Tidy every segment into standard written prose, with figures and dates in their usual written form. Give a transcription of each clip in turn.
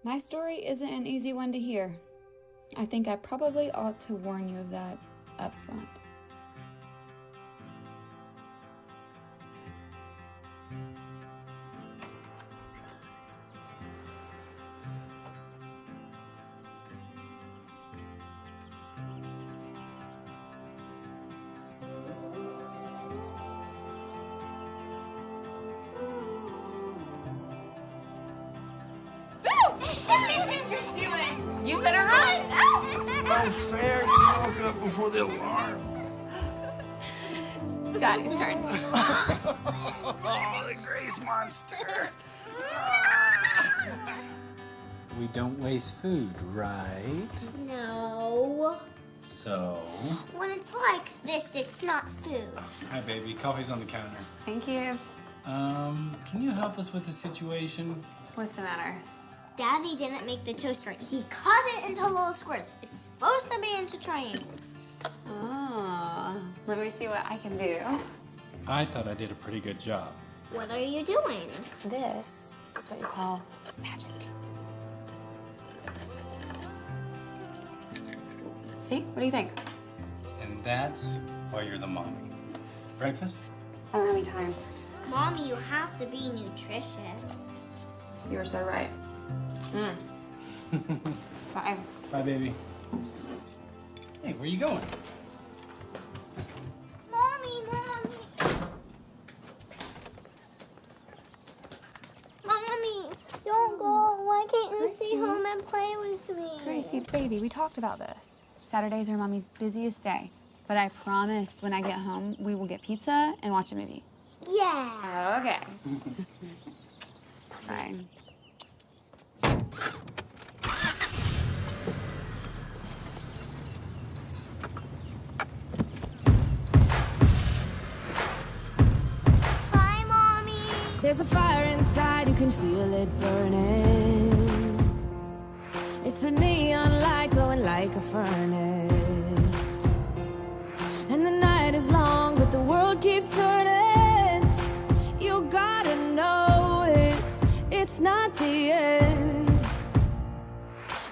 My story isn't an easy one to hear. I think I probably ought to warn you of that up front. You better run! Unfair, you woke up before the alarm. Daddy's turn. Oh, the grace monster. We don't waste food, right? No. So? When it's like this, it's not food. Hi, baby. Coffee's on the counter. Thank you. Can you help us with the situation? What's the matter? Daddy didn't make the toast right. He cut it into little squares. It's supposed to be into triangles. Oh, let me see what I can do. I thought I did a pretty good job. What are you doing? This is what you call magic. See? What do you think? And that's why you're the mommy. Breakfast? I don't have any time. Mommy, you have to be nutritious. You were so right. Bye. Bye, baby. Hey, where you going? Mommy. Mommy, don't go. Why can't you stay home and play with me? Gracie, baby, we talked about this. Saturdays are Mommy's busiest day. But I promise when I get home, we will get pizza and watch a movie. Yeah. Okay. Fine. Bye, Mommy. There's a fire inside, you can feel it burning. It's a neon light glowing like a furnace. And the night is long, but the world keeps turning. You gotta know it, it's not the end.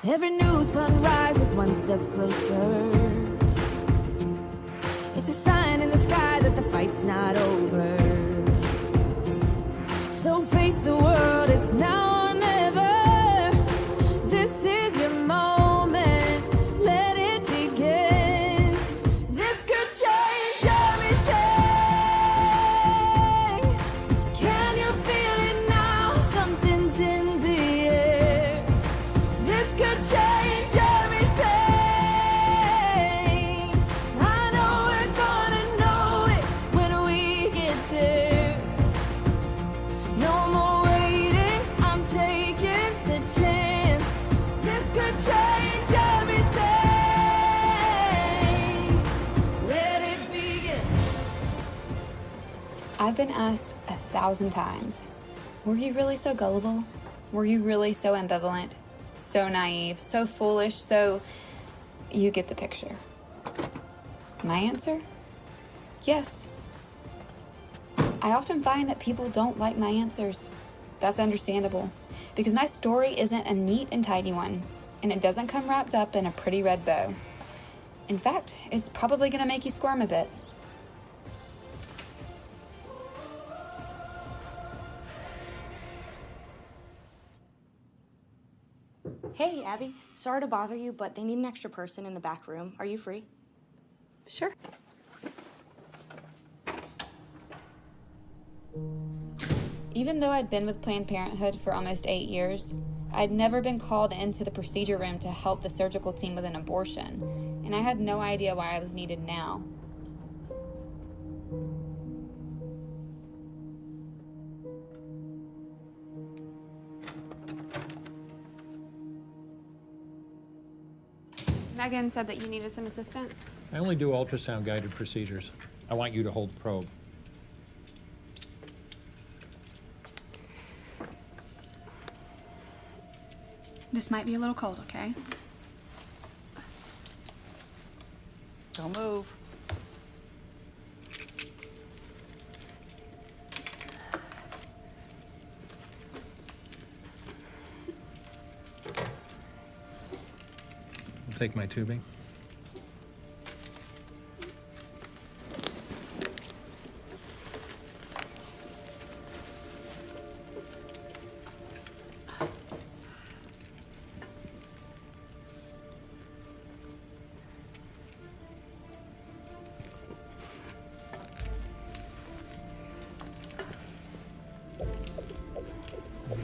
Every new sunrise is one step closer. It's a sign in the sky that the fight's not over. So face the world, it's now or never. This is your moment, let it begin. This could change everything. Can you feel it now? Something's in the air. This could change everything. I know we're gonna know it when we get there. No more waiting, I'm taking the chance. This could change everything. Let it begin. I've been asked 1,000 times, were you really so gullible? Were you really so ambivalent? So naive, so foolish, so... You get the picture. My answer? Yes. I often find that people don't like my answers. That's understandable, because my story isn't a neat and tidy one, and it doesn't come wrapped up in a pretty red bow. In fact, it's probably gonna make you squirm a bit. Hey, Abby. Sorry to bother you, but they need an extra person in the back room. Are you free? Sure. Even though I'd been with Planned Parenthood for almost 8 years, I'd never been called into the procedure room to help the surgical team with an abortion, and I had no idea why I was needed now. Megan said that you needed some assistance. I only do ultrasound-guided procedures. I want you to hold the probe. This might be a little cold, okay? Don't move. take my tubing?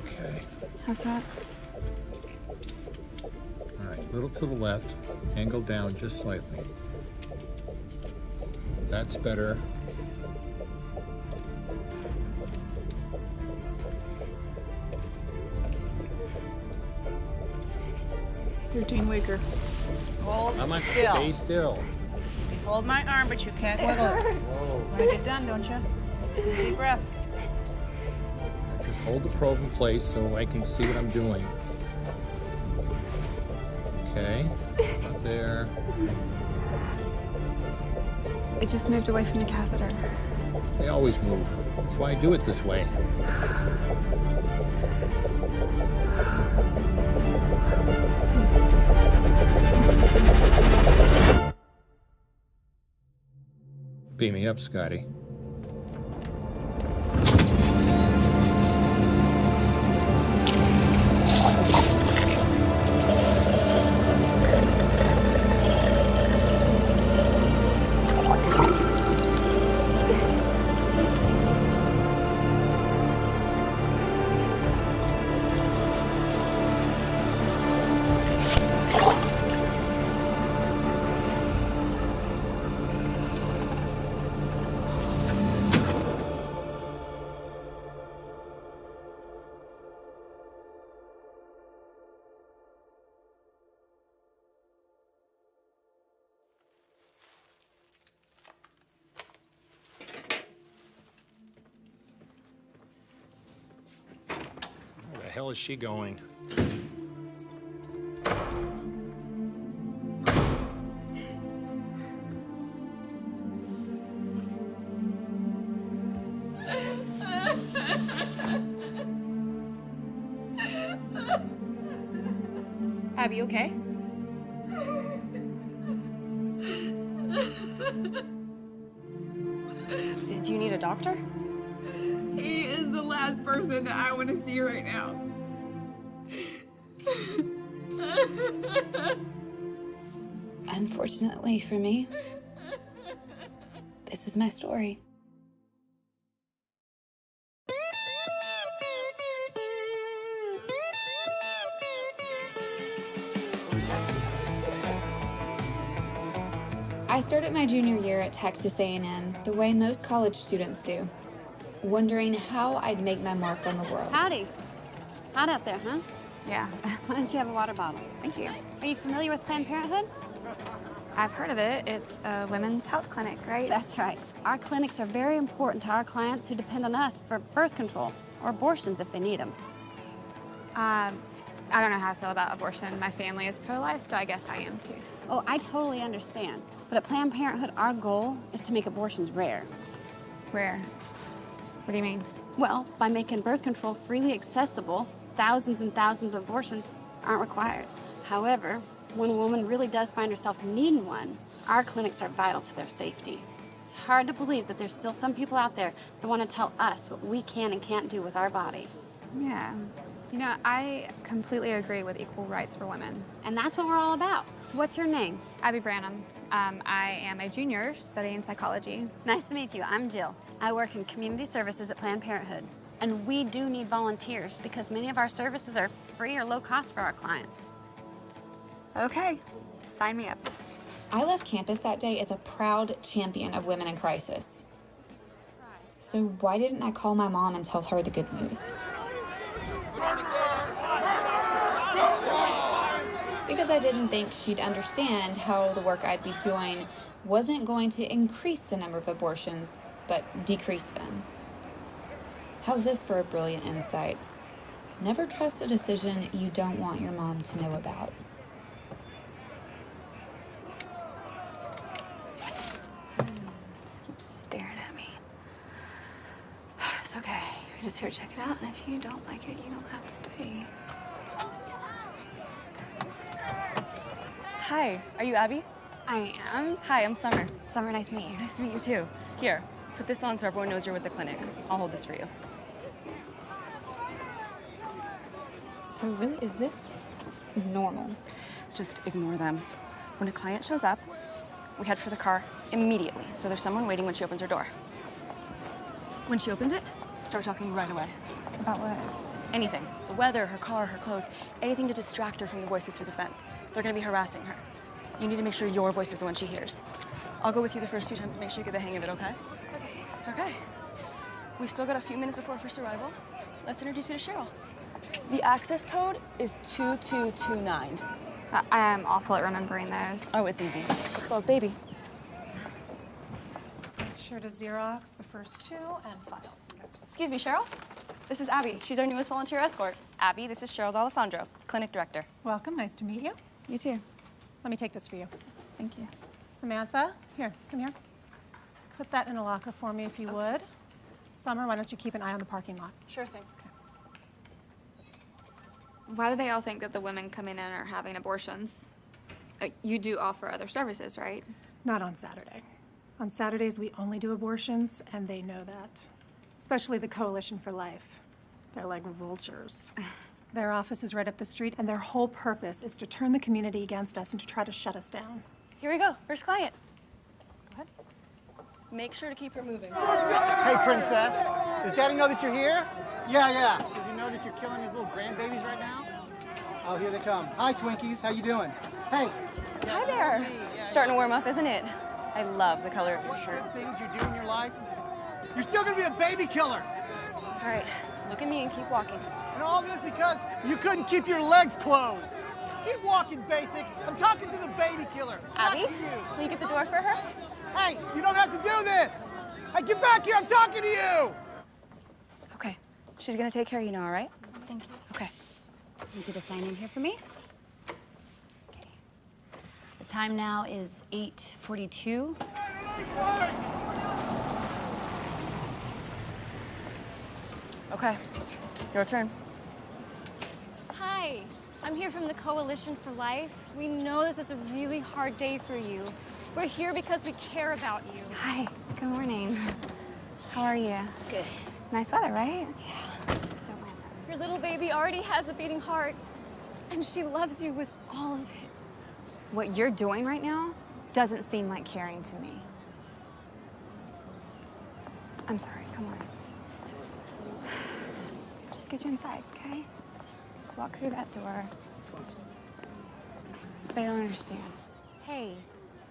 Okay. How's that? All right, a little to the left, angle down just slightly. That's better. Weaker. Hold I'm like, still. stay still. Hold my arm, but you can't wiggle it. Want to get done, don't you? Deep breath. Just hold the probe in place so I can see what I'm doing. Okay, not there. It just moved away from the catheter. They always move. That's why I do it this way. Beam me up, Scotty. Where the hell is she going? Abby, you okay? Did you need a doctor? He is the last person that I want to see right now. Unfortunately for me, this is my story. I started my junior year at Texas A&M the way most college students do, wondering how I'd make my mark on the world. Howdy. Hot out there, huh? Yeah. Why don't you have a water bottle? Thank you. Are you familiar with Planned Parenthood? I've heard of it. It's a women's health clinic, right? That's right. Our clinics are very important to our clients who depend on us for birth control or abortions if they need them. I don't know how I feel about abortion. My family is pro-life, so I guess I am too. Oh, I totally understand. But at Planned Parenthood, our goal is to make abortions rare. Rare? What do you mean? Well, by making birth control freely accessible, thousands and thousands of abortions aren't required. However, when a woman really does find herself needing one, our clinics are vital to their safety. It's hard to believe that there's still some people out there that want to tell us what we can and can't do with our body. Yeah. You know, I completely agree with equal rights for women. And that's what we're all about. So what's your name? Abby Branham. I am a junior studying psychology. Nice to meet you. I'm Jill. I work in community services at Planned Parenthood. And we do need volunteers because many of our services are free or low cost for our clients. Okay, sign me up. I left campus that day as a proud champion of women in crisis. So why didn't I call my mom and tell her the good news? Because I didn't think she'd understand how the work I'd be doing wasn't going to increase the number of abortions, but decrease them. How's this for a brilliant insight? Never trust a decision you don't want your mom to know about. Just keeps staring at me. It's okay. You're just here to check it out, and if you don't like it, you don't have to stay. Hi, are you Abby? I am. Hi, I'm Summer. Summer, nice to meet you. Nice to meet you too. Here, put this on so everyone knows you're with the clinic. I'll hold this for you. So really, is this normal? Just ignore them. When a client shows up, we head for the car immediately, so there's someone waiting when she opens her door. When she opens it, start talking right away. About what? Anything. The weather, her car, her clothes, anything to distract her from the voices through the fence. They're gonna be harassing her. You need to make sure your voice is the one she hears. I'll go with you the first few times to make sure you get the hang of it, okay? Okay. Okay. We've still got a few minutes before first arrival. Let's introduce you to Cheryl. The access code is 2229. I am awful at remembering those. Oh, it's easy. It spells baby. Make sure to Xerox the first two and file. Excuse me, Cheryl? This is Abby. She's our newest volunteer escort. Abby, this is Cheryl D'Alessandro, clinic director. Welcome, nice to meet you. You too. Let me take this for you. Thank you. Samantha, here, come here. Put that in a locker for me if you would. Summer, why don't you keep an eye on the parking lot? Sure thing. Why do they all think that the women coming in are having abortions? You do offer other services, right? Not on Saturday. On Saturdays, we only do abortions, and they know that. Especially the Coalition for Life. They're like vultures. Their office is right up the street, and their whole purpose is to turn the community against us and to try to shut us down. Here we go, first client. Go ahead. Make sure to keep her moving. Hey, princess. Does Daddy know that you're here? Yeah. Does he know that you're killing his little grandbabies right now? Oh, here they come. Hi, Twinkies. How you doing? Hey. Hi there. Starting to warm up, isn't it? I love the color of your shirt. Things you do in your life, you're still gonna be a baby killer. All right, look at me and keep walking. And all this because you couldn't keep your legs closed. Keep walking, basic. I'm talking to the baby killer. Abby, will you get the door for her? Hey, you don't have to do this. Hey, get back here. I'm talking to you. Okay, she's gonna take care of you now, all right? Thank you. Okay. I need you to sign in here for me. Okay. The time now is 8:42. Okay, your turn. Hi, I'm here from the Coalition for Life. We know this is a really hard day for you. We're here because we care about you. Hi, good morning. How are you? Good. Nice weather, right? Yeah. Don't mind. Your little baby already has a beating heart, and she loves you with all of it. What you're doing right now doesn't seem like caring to me. I'm sorry, come on. Just get you inside, okay? Just walk through that door. They don't understand. Hey,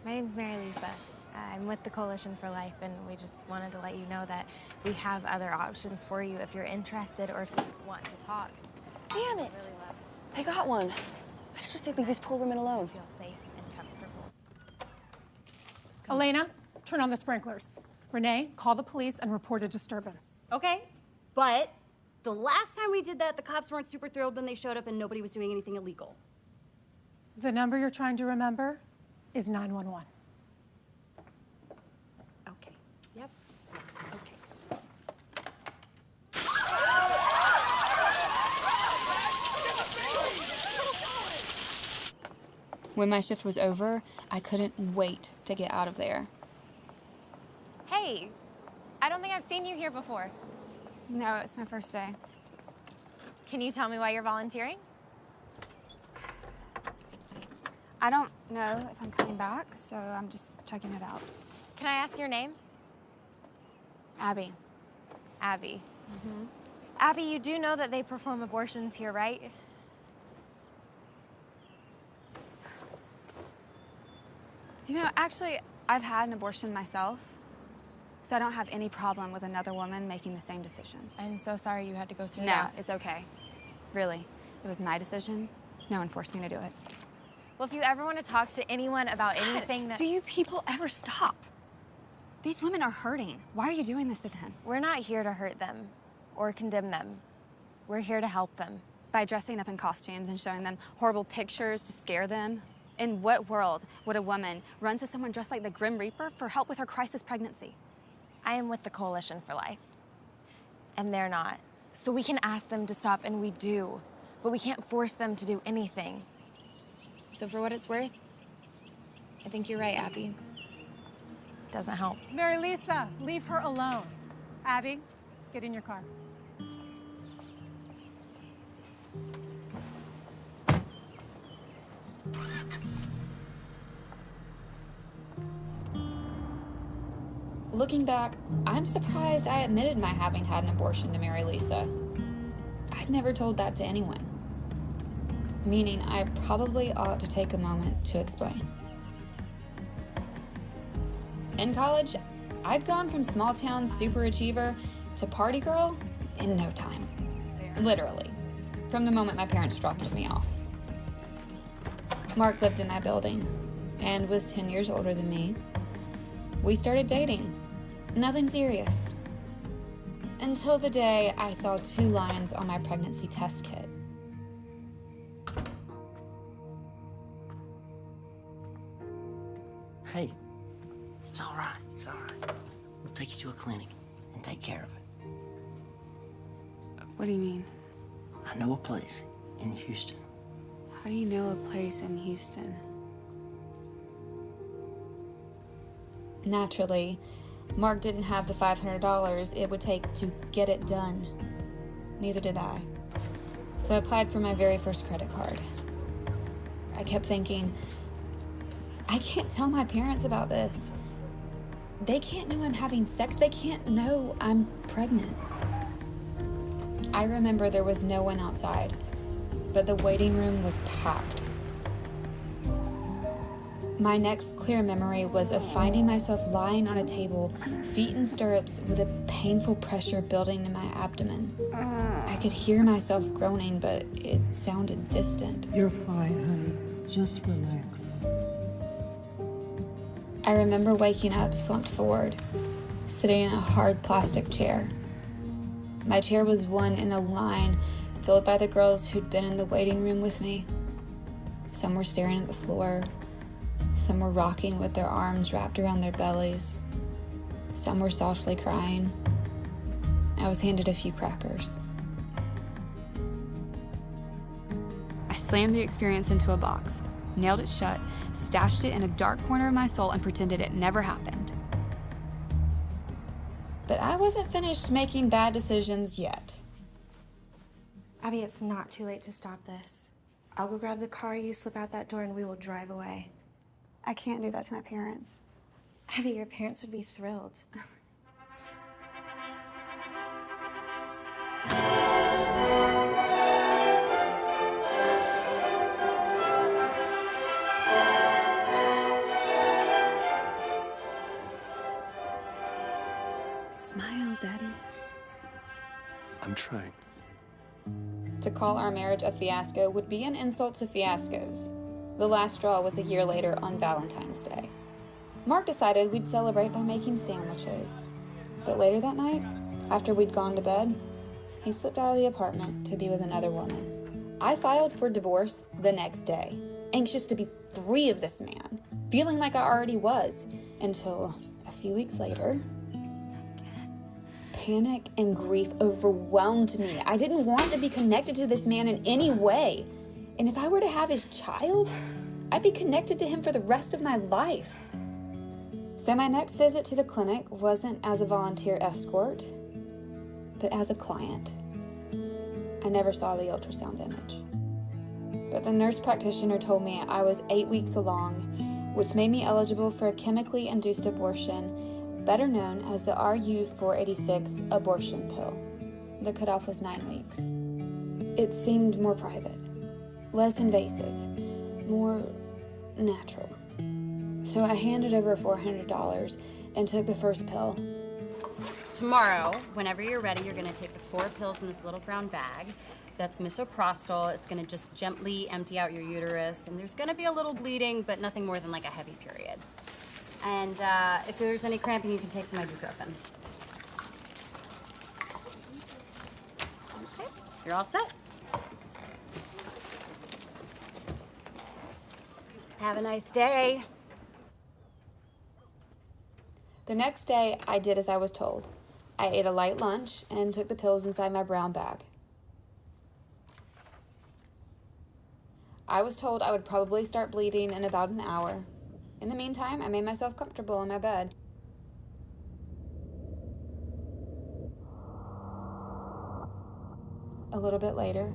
my name's Mary Lisa. I'm with the Coalition for Life, and we just wanted to let you know that we have other options for you if you're interested or if you want to talk. Damn it! I got one. I just wish they'd leave these poor women alone. Feel safe and comfortable. Elena, turn on the sprinklers. Renee, call the police and report a disturbance. Okay, but the last time we did that, the cops weren't super thrilled when they showed up and nobody was doing anything illegal. The number you're trying to remember is 911. Okay. Yep. Okay. When my shift was over, I couldn't wait to get out of there. Hey, I don't think I've seen you here before. No, it's my first day. Can you tell me why you're volunteering? I don't know if I'm coming back, so I'm just checking it out. Can I ask your name? Abby. Abby. Mm-hmm. Abby, you do know that they perform abortions here, right? You know, actually, I've had an abortion myself, so I don't have any problem with another woman making the same decision. I'm so sorry you had to go through No, that. it's okay. Really, it was my decision. No one forced me to do it. Well, if you ever want to talk to anyone about anything that... Do you people ever stop? These women are hurting. Why are you doing this to them? We're not here to hurt them or condemn them. We're here to help them. By dressing up in costumes and showing them horrible pictures to scare them? In what world would a woman run to someone dressed like the Grim Reaper for help with her crisis pregnancy? I am with the Coalition for Life, and they're not. So we can ask them to stop, and we do, but we can't force them to do anything. So for what it's worth, I think you're right, Abby. Doesn't help. Mary Lisa, leave her alone. Abby, get in your car. Looking back, I'm surprised I admitted my having had an abortion to Mary Lisa. I'd never told that to anyone. Meaning I probably ought to take a moment to explain. In college, I'd gone from small town super achiever to party girl in no time. Literally, from the moment my parents dropped me off. Mark lived in my building and was 10 years older than me. We started dating. Nothing serious. Until the day I saw 2 lines on my pregnancy test kit. Hey, it's all right. It's all right. We'll take you to a clinic and take care of it. What do you mean? I know a place in Houston. How do you know a place in Houston? Naturally, Mark didn't have the $500 it would take to get it done. Neither did I. So I applied for my very first credit card. I kept thinking, I can't tell my parents about this. They can't know I'm having sex. They can't know I'm pregnant. I remember there was no one outside, but the waiting room was packed. My next clear memory was of finding myself lying on a table, feet in stirrups, with a painful pressure building in my abdomen. I could hear myself groaning, but it sounded distant. You're fine, honey. Just relax. I remember waking up slumped forward, sitting in a hard plastic chair. My chair was one in a line filled by the girls who'd been in the waiting room with me. Some were staring at the floor. Some were rocking with their arms wrapped around their bellies. Some were softly crying. I was handed a few crackers. I slammed the experience into a box, nailed it shut, stashed it in a dark corner of my soul, and pretended it never happened. But I wasn't finished making bad decisions yet. Abby, it's not too late to stop this. I'll go grab the car, you slip out that door, and we will drive away. I can't do that to my parents. Abby, your parents would be thrilled. Smile, Daddy. I'm trying. To call our marriage a fiasco would be an insult to fiascos. The last straw was a year later on Valentine's Day. Mark decided we'd celebrate by making sandwiches. But later that night, after we'd gone to bed, he slipped out of the apartment to be with another woman. I filed for divorce the next day, anxious to be free of this man, feeling like I already was, until a few weeks later, panic and grief overwhelmed me. I didn't want to be connected to this man in any way. And if I were to have his child, I'd be connected to him for the rest of my life. So my next visit to the clinic wasn't as a volunteer escort, but as a client. I never saw the ultrasound image. But the nurse practitioner told me I was 8 weeks along, which made me eligible for a chemically induced abortion, better known as the RU-486 abortion pill. The cutoff was 9 weeks. It seemed more private, less invasive, more natural. So I handed over $400 and took the first pill. Tomorrow, whenever you're ready, you're gonna take the 4 pills in this little brown bag. That's misoprostol. It's gonna just gently empty out your uterus, and there's gonna be a little bleeding, but nothing more than like a heavy period. And if there's any cramping, you can take some ibuprofen. Okay, you're all set. Have a nice day. The next day, I did as I was told. I ate a light lunch and took the pills inside my brown bag. I was told I would probably start bleeding in about an hour. In the meantime, I made myself comfortable in my bed. A little bit later,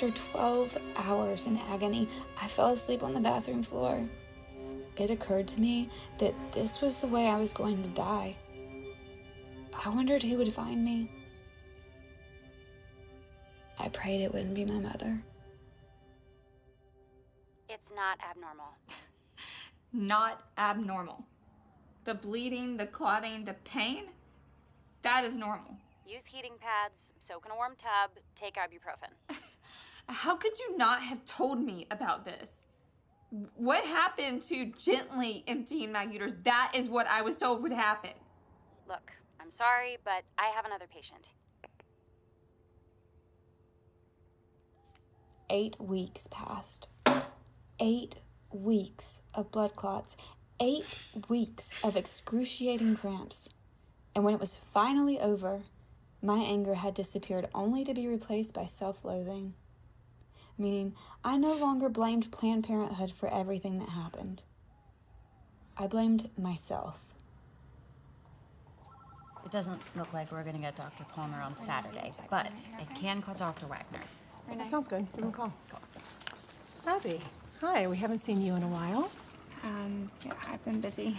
after 12 hours in agony, I fell asleep on the bathroom floor. It occurred to me that this was the way I was going to die. I wondered who would find me. I prayed it wouldn't be my mother. It's not abnormal. Not abnormal. The bleeding, the clotting, the pain, that is normal. Use heating pads, soak in a warm tub, take ibuprofen. How could you not have told me about this? What happened to gently emptying my uterus? That is what I was told would happen. Look, I'm sorry, but I have another patient. 8 weeks passed. 8 weeks of blood clots. 8 weeks of excruciating cramps. And when it was finally over, my anger had disappeared only to be replaced by self-loathing. Meaning, I no longer blamed Planned Parenthood for everything that happened. I blamed myself. It doesn't look like we're gonna get Dr. Palmer on Saturday, but I can call Dr. Wagner. That sounds good. Give him a call. Abby, hi. We haven't seen you in a while. Yeah, I've been busy.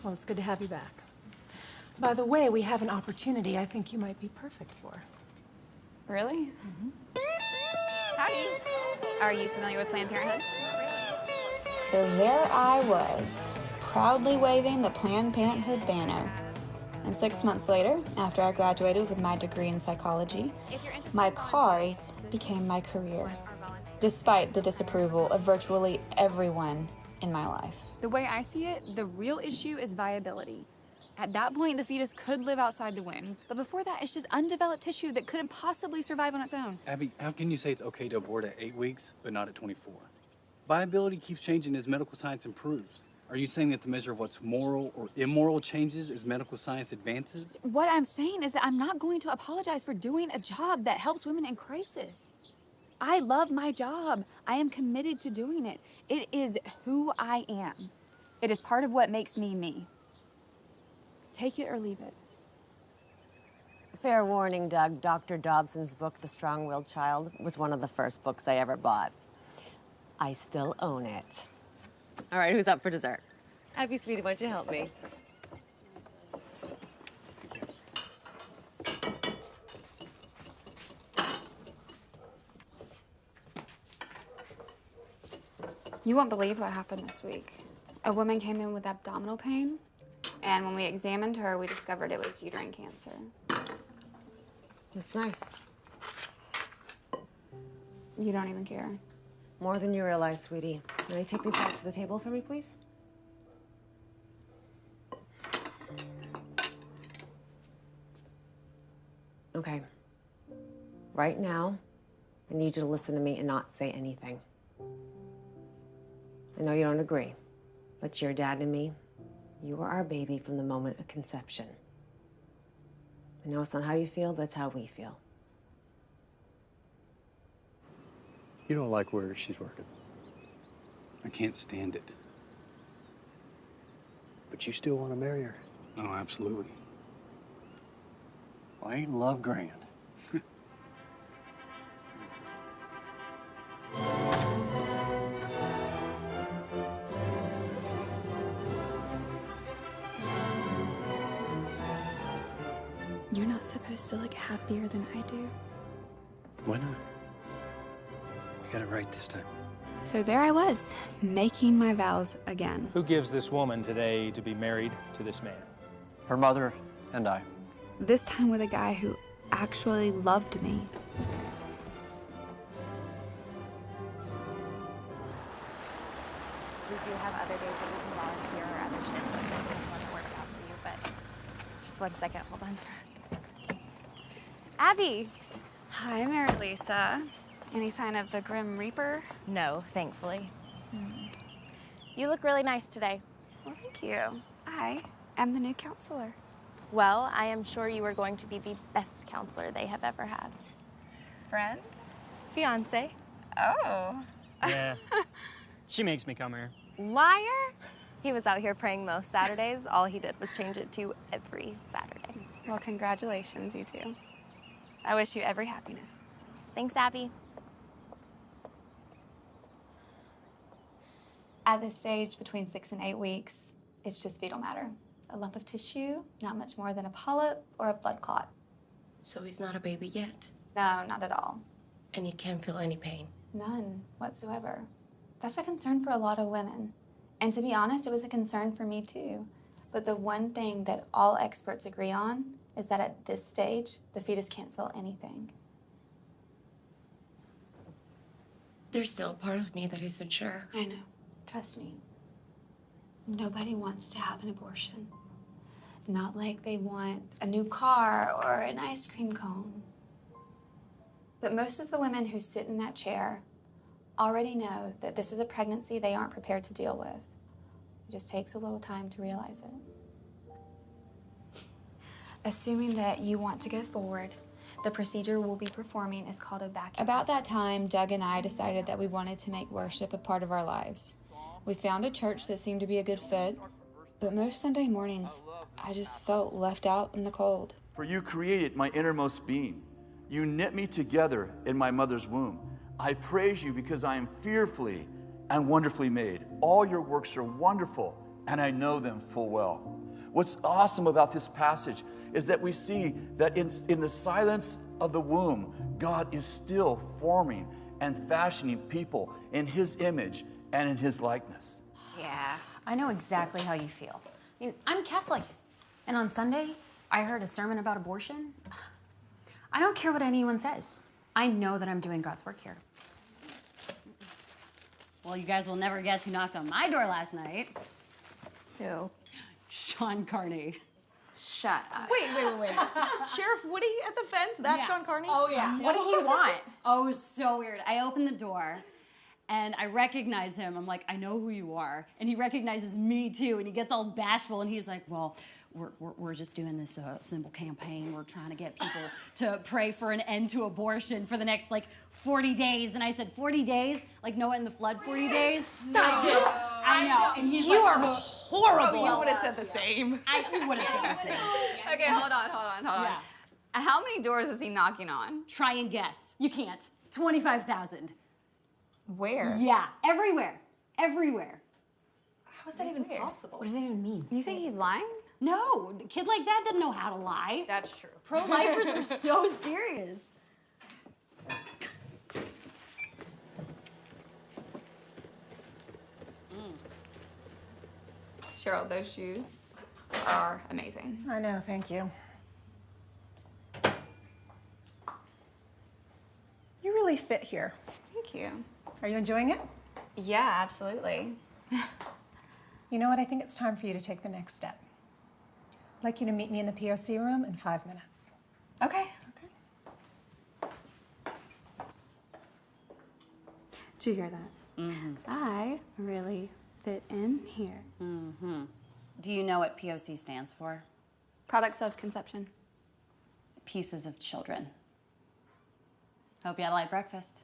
Well, it's good to have you back. By the way, we have an opportunity I think you might be perfect for. Really? Howdy. Are you familiar with Planned Parenthood? So there I was, proudly waving the Planned Parenthood banner. And 6 months later, after I graduated with my degree in psychology, my cause became my career, despite the disapproval of virtually everyone in my life. The way I see it, the real issue is viability. At that point, the fetus could live outside the womb. But before that, it's just undeveloped tissue that couldn't possibly survive on its own. Abby, how can you say it's okay to abort at 8 weeks, but not at 24? Viability keeps changing as medical science improves. Are you saying that the measure of what's moral or immoral changes as medical science advances? What I'm saying is that I'm not going to apologize for doing a job that helps women in crisis. I love my job. I am committed to doing it. It is who I am. It is part of what makes me me. Take it or leave it. Fair warning, Doug. Dr. Dobson's book, The Strong-Willed Child, was one of the first books I ever bought. I still own it. All right, who's up for dessert? Abby, sweetie, why don't you help me? You won't believe what happened this week. A woman came in with abdominal pain, and when we examined her, we discovered it was uterine cancer. That's nice. You don't even care. More than you realize, sweetie. May I take these back to the table for me, please? Okay. Right now, I need you to listen to me and not say anything. I know you don't agree, but to your dad and me, you were our baby from the moment of conception. I know it's not how you feel, but it's how we feel. You don't like where she's working. I can't stand it. But you still want to marry her? Oh, absolutely. Well, ain't love grand? You're not supposed to look happier than I do. Why not? You got it right this time. So there I was, making my vows again. Who gives this woman today to be married to this man? Her mother and I. This time with a guy who actually loved me. We do have other days that you can volunteer or other shifts like this if one that works out for you, but just 1 second, hold on. Abby! Hi, Mary Lisa. Any sign of the Grim Reaper? No, thankfully. You look really nice today. Well, thank you. I am the new counselor. Well, I am sure you are going to be the best counselor they have ever had. Friend? Fiance. Oh. Yeah. She makes me come here. Liar! He was out here praying most Saturdays. All he did was change it to every Saturday. Well, congratulations, you two. I wish you every happiness. Thanks, Abby. At this stage, between 6 and 8 weeks, it's just fetal matter. A lump of tissue, not much more than a polyp or a blood clot. So he's not a baby yet? No, not at all. And you can't feel any pain? None whatsoever. That's a concern for a lot of women. And to be honest, it was a concern for me too. But the one thing that all experts agree on is that at this stage, the fetus can't feel anything. There's still a part of me that isn't sure. I know. Trust me. Nobody wants to have an abortion. Not like they want a new car or an ice cream cone. But most of the women who sit in that chair already know that this is a pregnancy they aren't prepared to deal with. It just takes a little time to realize it. Assuming that you want to go forward, the procedure we'll be performing is called a vacuum. About that time, Doug and I decided that we wanted to make worship a part of our lives. We found a church that seemed to be a good fit, but most Sunday mornings, I just felt left out in the cold. For you created my innermost being. You knit me together in my mother's womb. I praise you because I am fearfully and wonderfully made. All your works are wonderful, and I know them full well. What's awesome about this passage is that we see that in the silence of the womb, God is still forming and fashioning people in his image and in his likeness. Yeah, I know exactly how you feel. I mean, I'm Catholic, and on Sunday, I heard a sermon about abortion. I don't care what anyone says. I know that I'm doing God's work here. Well, you guys will never guess who knocked on my door last night. Who? Sean Carney. Shut up. Wait. Sheriff Woody at the fence? That's Yeah. Sean Carney? Oh, yeah. What did he want? Oh, it was so weird. I opened the door, and I recognize him. I'm like, I know who you are. And he recognizes me, too, and he gets all bashful, and he's like, well, we're just doing this simple campaign. We're trying to get people to pray for an end to abortion for the next, 40 days. And I said, 40 days? Like Noah in the flood, 40 days? Stop. I know. And he's You like, are horrible. You would have said the same. I would have said the same. Okay, hold on. Yeah. How many doors is he knocking on? Try and guess. You can't. 25,000. Where? Yeah, everywhere. How is that even possible? What does that even mean? You think he's lying? No, a kid like that doesn't know how to lie. That's true. Pro-lifers are so serious. Cheryl, those shoes are amazing. I know, thank you. really fit here. Thank you. Are you enjoying it? Yeah, absolutely. You know what? I think it's time for you to take the next step. I'd like you to meet me in the POC room in 5 minutes. Okay. Did you hear that? Mm-hmm. I really fit in here. Mm-hmm. Do you know what POC stands for? Products of conception. Pieces of children. Hope you had a light breakfast.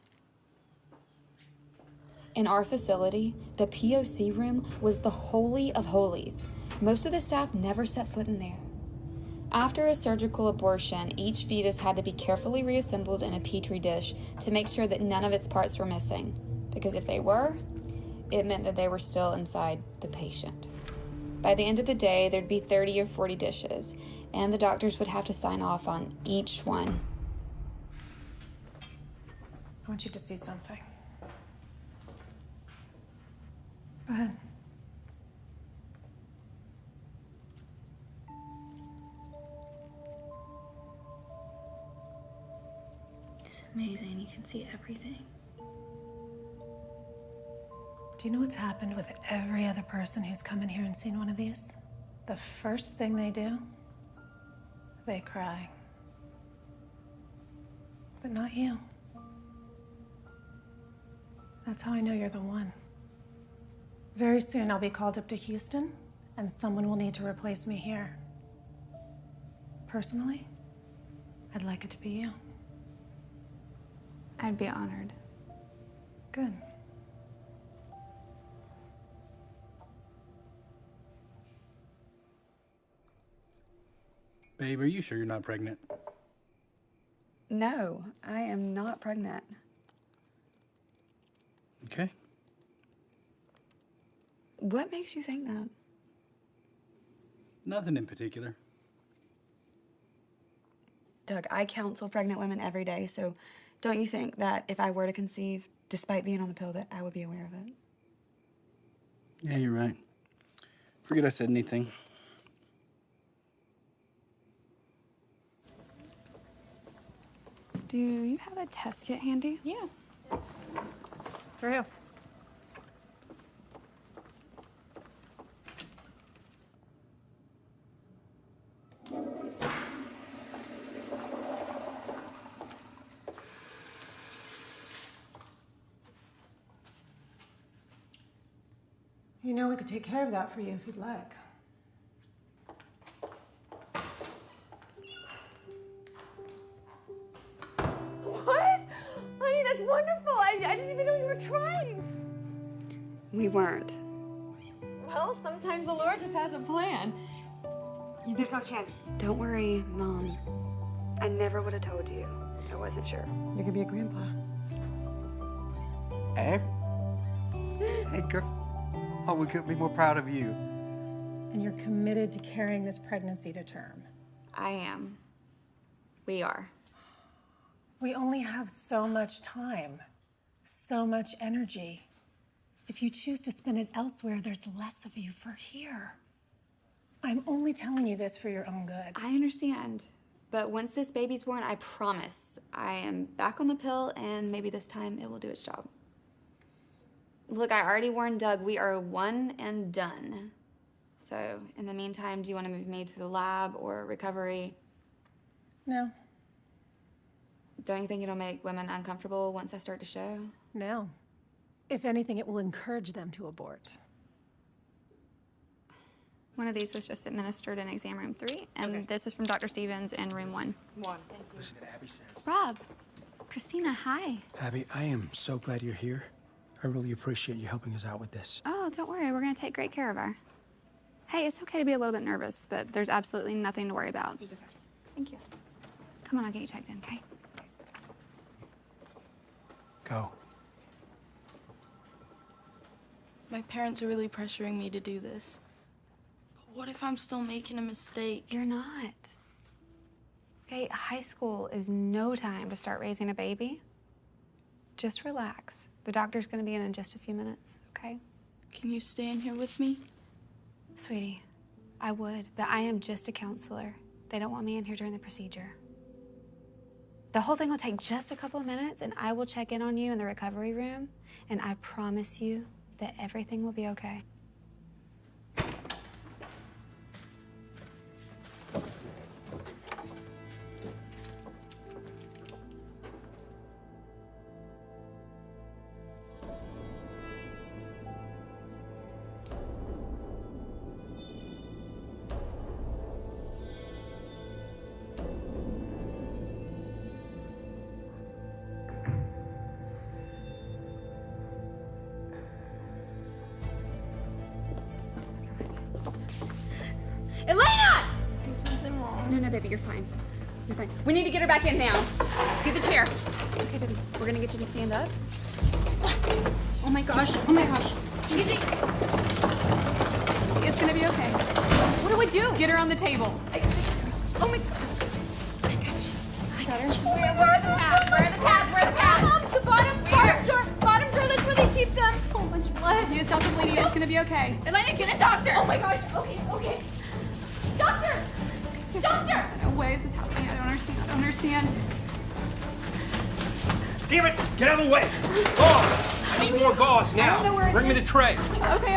In our facility, the POC room was the holy of holies. Most of the staff never set foot in there. After a surgical abortion, each fetus had to be carefully reassembled in a petri dish to make sure that none of its parts were missing. Because if they were, it meant that they were still inside the patient. By the end of the day, there'd be 30 or 40 dishes, and the doctors would have to sign off on each one. I want you to see something. Go ahead. It's amazing. You can see everything. Do you know what's happened with every other person who's come in here and seen one of these? The first thing they do, they cry. But not you. That's how I know you're the one. Very soon I'll be called up to Houston, and someone will need to replace me here. Personally, I'd like it to be you. I'd be honored. Good. Babe, are you sure you're not pregnant? No, I am not pregnant. Okay. What makes you think that? Nothing in particular. Doug, I counsel pregnant women every day, so don't you think that if I were to conceive, despite being on the pill, that I would be aware of it? Yeah, you're right. Forget I said anything. Do you have a test kit handy? Yeah. For who? You know we could take care of that for you if you'd like. What? Honey, that's wonderful. I didn't even know you were trying. We weren't. Well, sometimes the Lord just has a plan. There's no chance. Don't worry, Mom. I never would have told you if I wasn't sure. You're gonna be a grandpa. Hey? Hey, girl. Oh, we couldn't be more proud of you. And you're committed to carrying this pregnancy to term. I am. We are. We only have so much time, so much energy. If you choose to spend it elsewhere, there's less of you for here. I'm only telling you this for your own good. I understand. But once this baby's born, I promise I am back on the pill, and maybe this time it will do its job. Look, I already warned Doug, we are one and done. So, in the meantime, do you want to move me to the lab or recovery? No. Don't you think it'll make women uncomfortable once I start to show? No. If anything, it will encourage them to abort. One of these was just administered in exam room 3, and this is from Dr. Stevens in room 1. Listen to what Abby says. Rob, Christina, hi. Abby, I am so glad you're here. I really appreciate you helping us out with this. Oh, don't worry, we're gonna take great care of her. Hey, it's okay to be a little bit nervous, but there's absolutely nothing to worry about. Thank you. Come on, I'll get you checked in, okay? Go. My parents are really pressuring me to do this. But what if I'm still making a mistake? You're not. Okay, high school is no time to start raising a baby. Just relax. The doctor's gonna be in just a few minutes, okay? Can you stay in here with me? Sweetie, I would, but I am just a counselor. They don't want me in here during the procedure. The whole thing will take just a couple of minutes, and I will check in on you in the recovery room, and I promise you that everything will be okay. Elena! Is something wrong? No, baby, you're fine. You're fine. We need to get her back in now. Get the chair. Okay, baby, we're gonna get you to stand up. Oh my gosh, oh my gosh. Easy. It's gonna be okay. What do I do? Get her on the table. Oh my gosh. I got you. I got her. Where are the pads? Where are the pads? Where are the pads? The bottom drawer. Bottom drawer, that's where they keep them. So much blood. You need to stop the bleeding. It's gonna be okay. Elena, get a doctor. Oh my gosh, okay. Doctor! Doctor! No way is this happening. I don't understand. Damn it! Get out of the way! Gauze! I need more gauze now. I don't know where it Bring me is. the tray. Okay.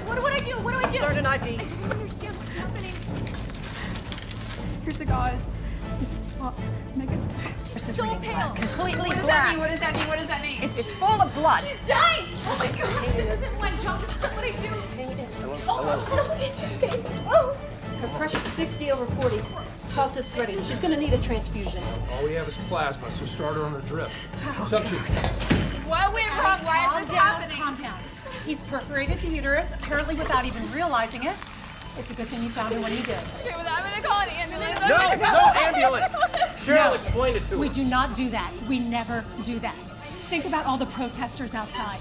What do I do? Start an IV. I don't understand what's happening. Here's the gauze. Stop. Make it stop. She's so pale. Completely black. What does that mean? It's full of blood. She's dying. Oh my God. This isn't one job. This is what I do. Oh. Her pressure 60/40. Pulse is ready. She's going to need a transfusion. All we have is plasma, so start her on a drip. Suction. What went wrong? Why is this happening? Calm down. He's perforated the uterus, apparently without even realizing it. It's a good thing you found her when you did. Okay, well, I'm gonna call an ambulance. No ambulance! Cheryl explained it to her. We do not do that. We never do that. Think about all the protesters outside.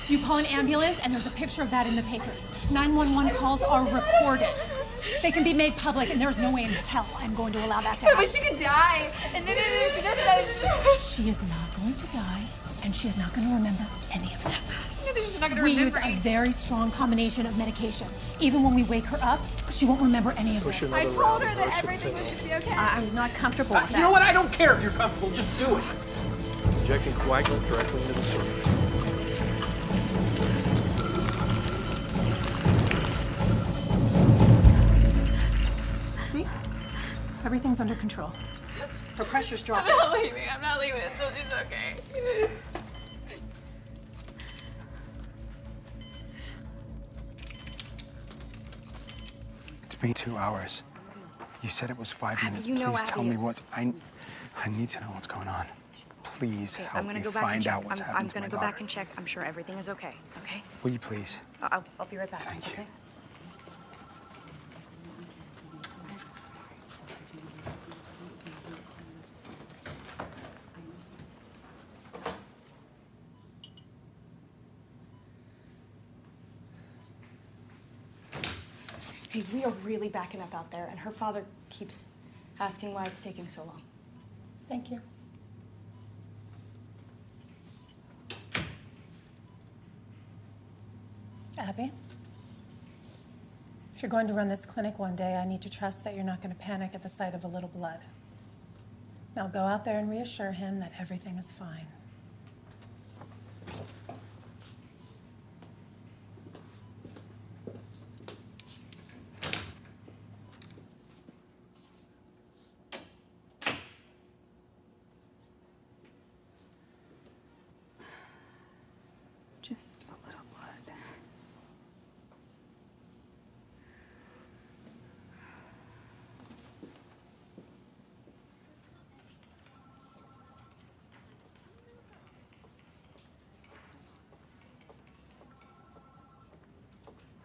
You call an ambulance and there's a picture of that in the papers. 911 calls are recorded. They can be made public and there's no way in hell I'm going to allow that to happen. But she could die. And then if she doesn't know, She is not going to die and she is not going to remember any of this. she's not gonna We use remember a anything. very strong combination of medication. Even when we wake her up, she won't remember any of this. I told her that everything was gonna be okay. I'm not comfortable with that. You know what? I don't care if you're comfortable. Just do it. Injecting coagulant directly into the cervix. See? Everything's under control. Her pressure's I'm dropping. not leaving. I'm not leaving until she's okay. It's been 2 hours. You said it was 5 minutes. you know, Please tell Abby. me what's... I need to know what's going on. Please Okay, help I'm gonna me go back and find check. out what's I'm happened to gonna my go daughter. back and check. I'm sure everything is okay. Okay? Will you please? I'll be right back. Thank you. Okay? Hey, we are really backing up out there, and her father keeps asking why it's taking so long. Thank you. Abby, if you're going to run this clinic one day, I need to trust that you're not going to panic at the sight of a little blood. Now go out there and reassure him that everything is fine. Just a little blood.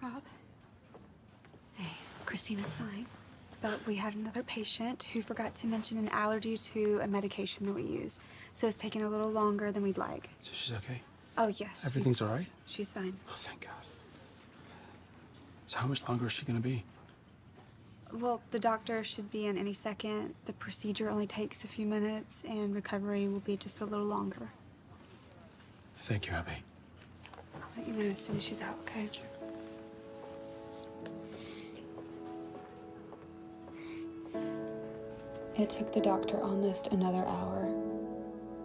Rob? Hey, Christina's fine. But we had another patient who forgot to mention an allergy to a medication that we use. So it's taking a little longer than we'd like. So she's okay? Oh, yes. Everything's all right? She's fine. Oh, thank God. So how much longer is she going to be? Well, the doctor should be in any second. The procedure only takes a few minutes, and recovery will be just a little longer. Thank you, Abby. I'll let you know as soon as she's out, okay? It took the doctor almost another hour,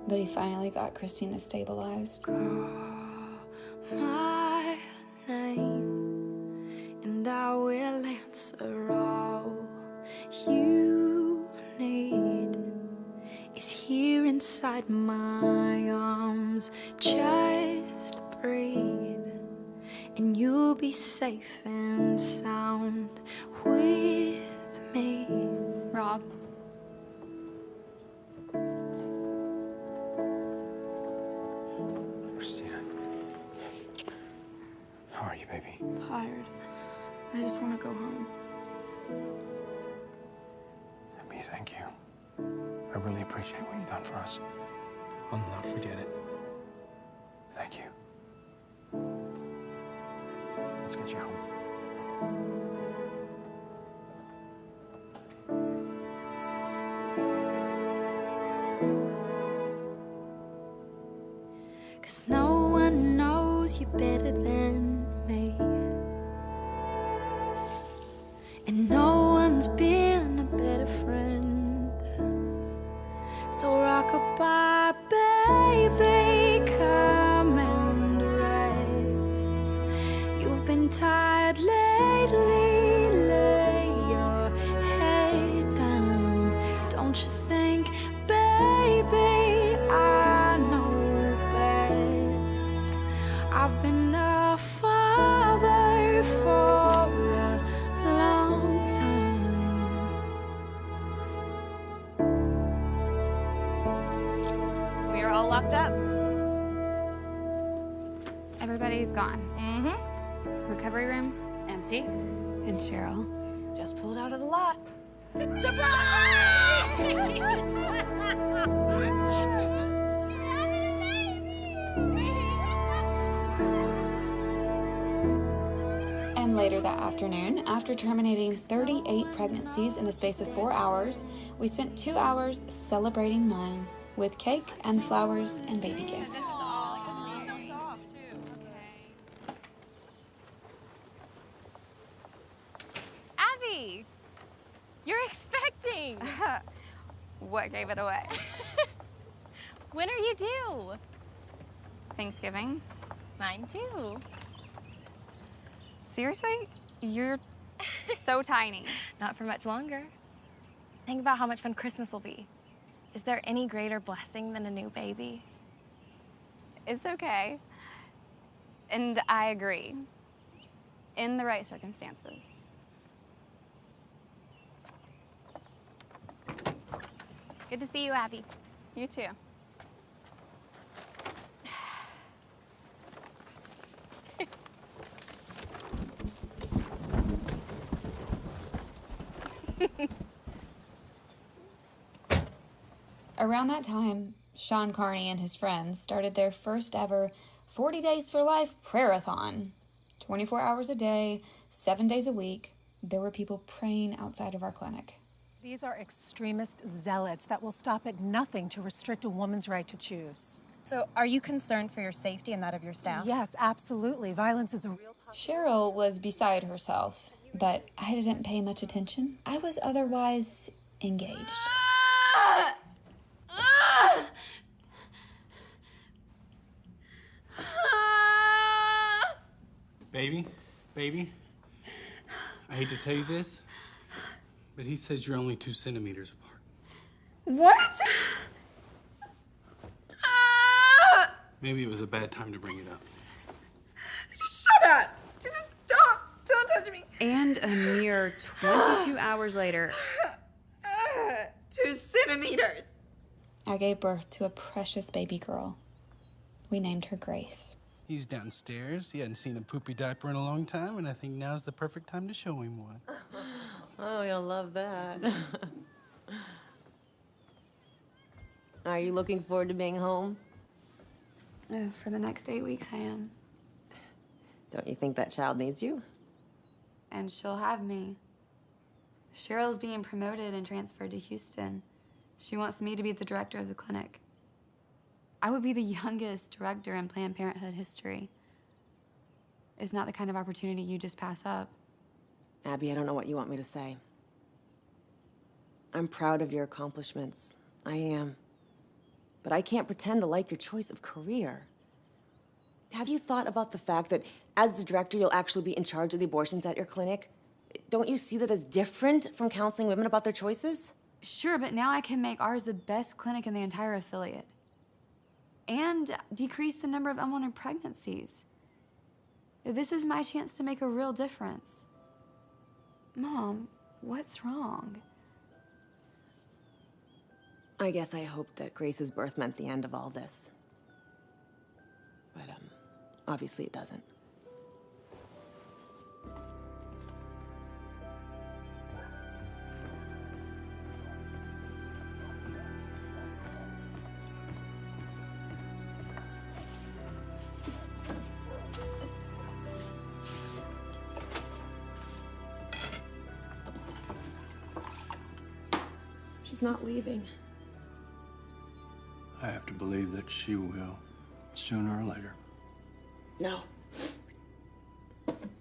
but he finally got Christina stabilized. Call my name, and I will answer. All you need is here inside my arms. Just breathe, and you'll be safe and sound with me. Rob. Christina. How are you, baby? Tired. I just want to go home. Abby, thank you. I really appreciate what you've done for us. I'll not forget it. Thank you. Let's get you home. Cause no one knows you better than me, and no one's been a better friend. So rock-a-bye, baby, come and rest. You've been tired lately, lay your head down. Don't you think, baby, I know best. I've been a father for a long time. We are all locked up. Everybody's gone. Mm-hmm. Recovery room? Empty. And Cheryl? Just pulled out of the lot. And later that afternoon, after terminating 38 pregnancies in the space of 4 hours, we spent 2 hours celebrating mine with cake and flowers and baby gifts. Abby, you're expecting. What gave it away? When are you due? Thanksgiving. Mine too. Seriously? You're so tiny. Not for much longer. Think about how much fun Christmas will be. Is there any greater blessing than a new baby? It's okay. And I agree. In the right circumstances. Good to see you, Abby. You too. Around that time, Sean Carney and his friends started their first ever 40 Days for Life prayer-a-thon. 24 hours a day, 7 days a week, there were people praying outside of our clinic. These are extremist zealots that will stop at nothing to restrict a woman's right to choose. So are you concerned for your safety and that of your staff? Yes, absolutely. Violence is a real... Cheryl was beside herself, but I didn't pay much attention. I was otherwise engaged. Baby, I hate to tell you this, but he says you're only 2 centimeters apart. What? Maybe it was a bad time to bring it up. Shut up! Just stop! Don't touch me! And a mere 22 hours later, 2 centimeters! I gave birth to a precious baby girl. We named her Grace. He's downstairs. He hadn't seen a poopy diaper in a long time, and I think now's the perfect time to show him one. Oh, you'll love that. Are you looking forward to being home? For the next 8 weeks, I am. Don't you think that child needs you? And she'll have me. Cheryl's being promoted and transferred to Houston. She wants me to be the director of the clinic. I would be the youngest director in Planned Parenthood history. It's not the kind of opportunity you just pass up. Abby, I don't know what you want me to say. I'm proud of your accomplishments. I am. But I can't pretend to like your choice of career. Have you thought about the fact that as the director, you'll actually be in charge of the abortions at your clinic? Don't you see that as different from counseling women about their choices? Sure, but now I can make ours the best clinic in the entire affiliate. And decrease the number of unwanted pregnancies. This is my chance to make a real difference. Mom, what's wrong? I guess I hoped that Grace's birth meant the end of all this. But, obviously it doesn't. She's not leaving. I have to believe that she will, sooner or later. No.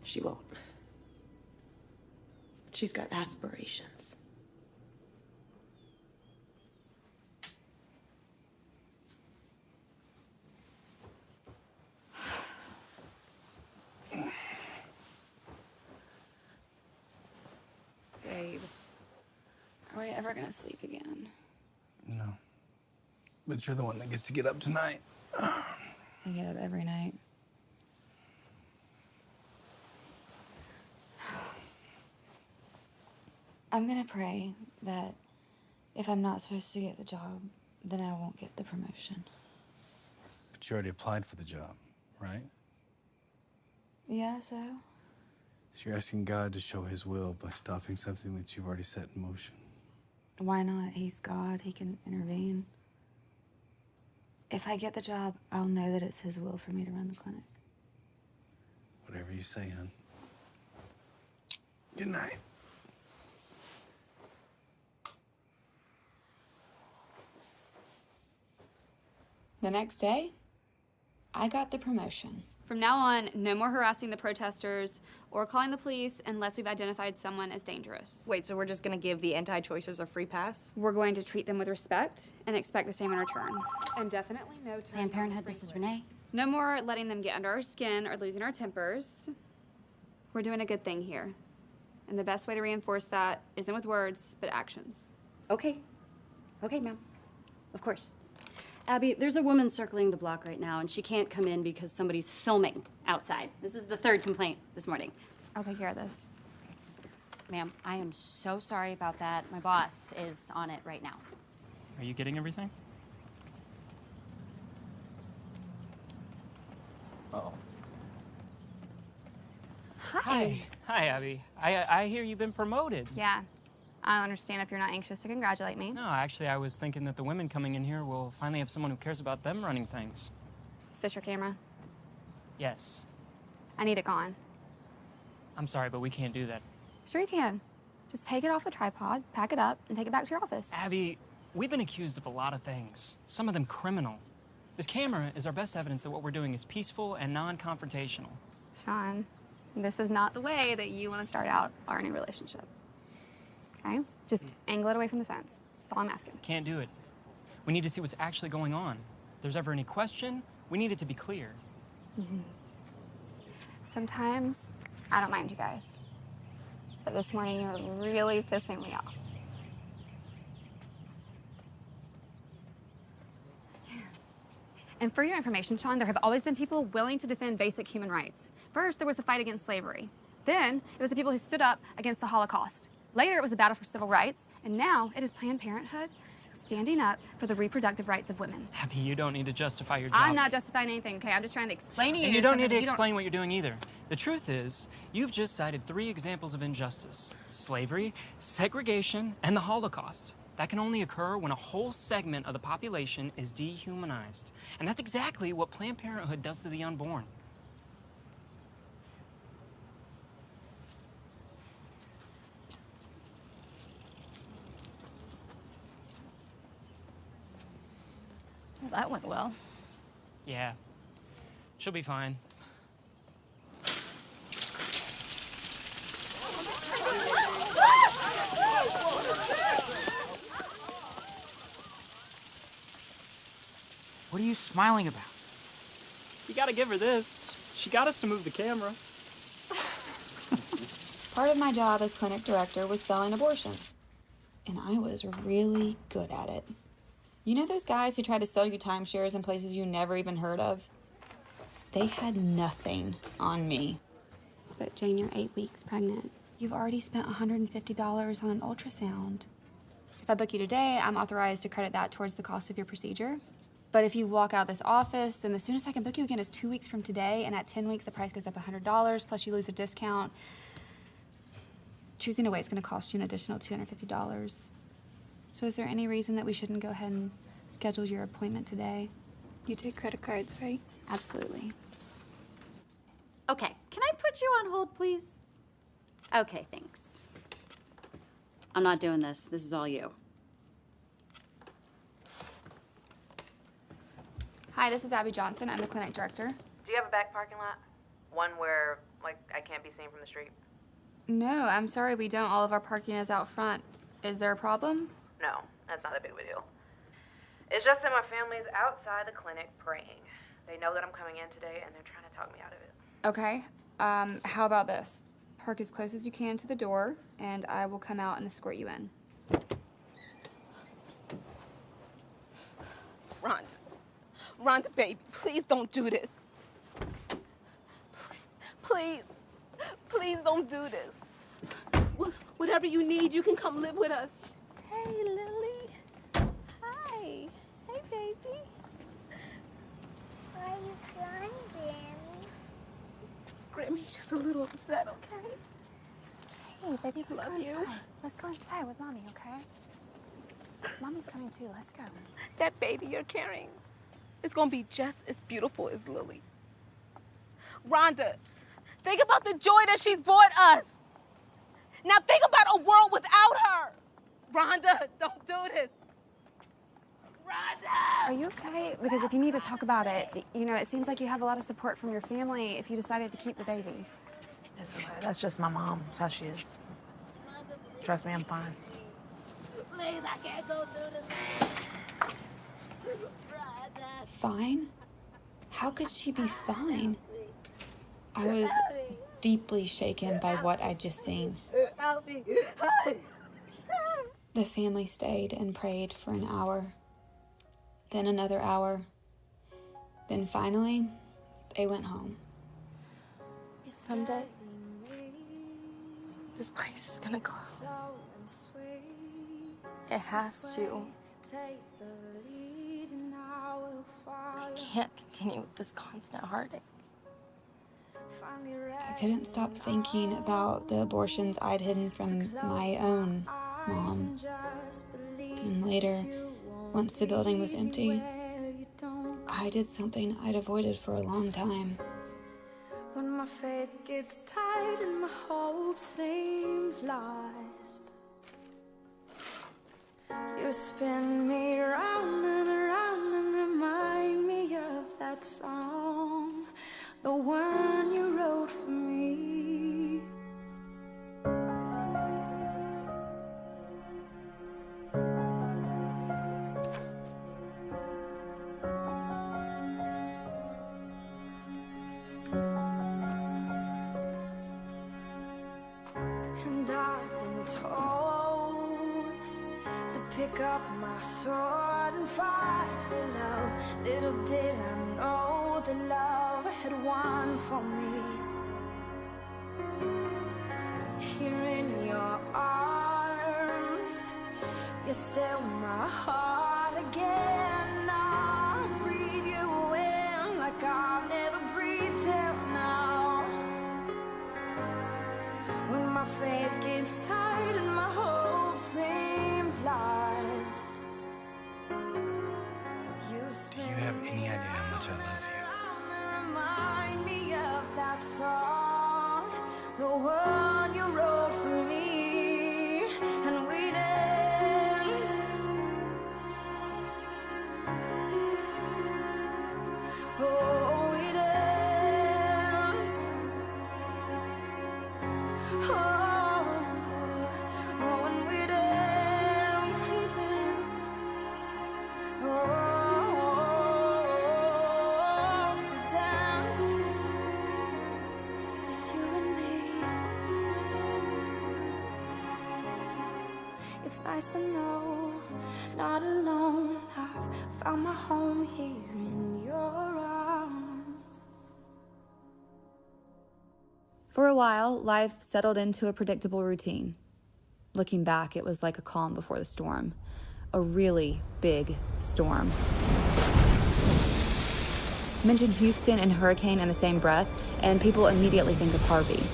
She won't. She's got aspirations. Babe, are we ever gonna sleep again? No. But you're the one that gets to get up tonight. I get up every night. I'm gonna pray that if I'm not supposed to get the job, then I won't get the promotion. But you already applied for the job, right? Yeah, so? So you're asking God to show his will by stopping something that you've already set in motion. Why not? He's God. He can intervene. If I get the job, I'll know that it's his will for me to run the clinic. Whatever you say, hon. Good night. The next day, I got the promotion. From now on, no more harassing the protesters or calling the police unless we've identified someone as dangerous. Wait, so we're just gonna give the anti-choicers a free pass? We're going to treat them with respect and expect the same in return. And definitely no Planned Parenthood, this is Renee. No more letting them get under our skin or losing our tempers. We're doing a good thing here. And the best way to reinforce that isn't with words, but actions. Okay. Okay, ma'am. Of course. Abby, there's a woman circling the block right now, and she can't come in because somebody's filming outside. This is the third complaint this morning. I'll take care of this. Ma'am, I am so sorry about that. My boss is on it right now. Are you getting everything? Uh-oh. Hi. Hi, Abby. I hear you've been promoted. Yeah. I don't understand if you're not anxious to congratulate me. No, actually, I was thinking that the women coming in here will finally have someone who cares about them running things. Is this your camera? Yes. I need it gone. I'm sorry, but we can't do that. Sure you can. Just take it off the tripod, pack it up, and take it back to your office. Abby, we've been accused of a lot of things, some of them criminal. This camera is our best evidence that what we're doing is peaceful and non-confrontational. Sean, this is not the way that you want to start out our new relationship. Okay? Just angle it away from the fence. That's all I'm asking. Can't do it. We need to see what's actually going on. If there's ever any question, we need it to be clear. Sometimes I don't mind you guys. But this morning you were really pissing me off. And for your information, Sean, there have always been people willing to defend basic human rights. First, there was the fight against slavery. Then, it was the people who stood up against the Holocaust. Later, it was the battle for civil rights. And now, it is Planned Parenthood standing up for the reproductive rights of women. Abby, you don't need to justify your job. I'm not justifying anything, okay? I'm just trying to explain to you. And you don't need to explain what you're doing either. The truth is, you've just cited 3 examples of injustice: slavery, segregation, and the Holocaust. That can only occur when a whole segment of the population is dehumanized. And that's exactly what Planned Parenthood does to the unborn. Well, that went well. Yeah, she'll be fine. What are you smiling about? You gotta give her this. She got us to move the camera. Part of my job as clinic director was selling abortions, and I was really good at it. You know those guys who try to sell you timeshares in places you never even heard of? They had nothing on me. But Jane, you're 8 weeks pregnant. You've already spent $150 on an ultrasound. If I book you today, I'm authorized to credit that towards the cost of your procedure. But if you walk out of this office, then the soonest I can book you again is 2 weeks from today, and at 10 weeks, the price goes up $100, plus you lose a discount. Choosing to wait is gonna cost you an additional $250. So is there any reason that we shouldn't go ahead and schedule your appointment today? You take credit cards, right? Absolutely. Okay, can I put you on hold, please? Okay, thanks. I'm not doing this. This is all you. Hi, this is Abby Johnson. I'm the clinic director. Do you have a back parking lot? One where, like, I can't be seen from the street? No, I'm sorry, we don't. All of our parking is out front. Is there a problem? No, that's not that big of a deal. It's just that my family's outside the clinic praying. They know that I'm coming in today, and they're trying to talk me out of it. Okay. How about this? Park as close as you can to the door, and I will come out and escort you in. Rhonda, baby, please don't do this. Please don't do this. Whatever you need, you can come live with us. Hey, Lily. Hi. Hey, baby. Why are you crying, Grammy? Grammy's just a little upset, okay? Hey, baby, let's go Love you. inside. Let's go inside with Mommy, okay? Mommy's coming too. Let's go. That baby you're carrying is gonna be just as beautiful as Lily. Rhonda, think about the joy that she's brought us. Now think about a world without her. Rhonda, don't do this. Rhonda! Are you okay? Because if you need to talk about it, you know, it seems like you have a lot of support from your family if you decided to keep the baby. It's okay. That's just my mom. That's how she is. Trust me, I'm fine. Please, I can't go through this. Fine? How could she be fine? I was deeply shaken by what I'd just seen. The family stayed and prayed for an hour, then another hour, then finally, they went home. Someday, this place is gonna close. It has to. I can't continue with this constant heartache. I couldn't stop thinking about the abortions I'd hidden from my own mom. And later, once the building was empty, I did something I'd avoided for a long time. When my faith gets tight and my hope seems lost, you spin me round and around and remind me of that song, the one you wrote for me. And I've been told to pick up my sword and fight for love. Little did I know the love had won for me. Here in your arms, you're still my heart again. I'll breathe you in like I've never breathed till now. When my faith gets tight and my hope seems lost, Do you have any idea how much I love you? remind me of that song, the one you wrote for me, and we'd end. Oh, we'd end. nice to know, not alone. I've found my home here in your arms. For a while, life settled into a predictable routine. Looking back, it was like a calm before the storm. A really big storm. Mention Houston and hurricane in the same breath, and people immediately think of Harvey.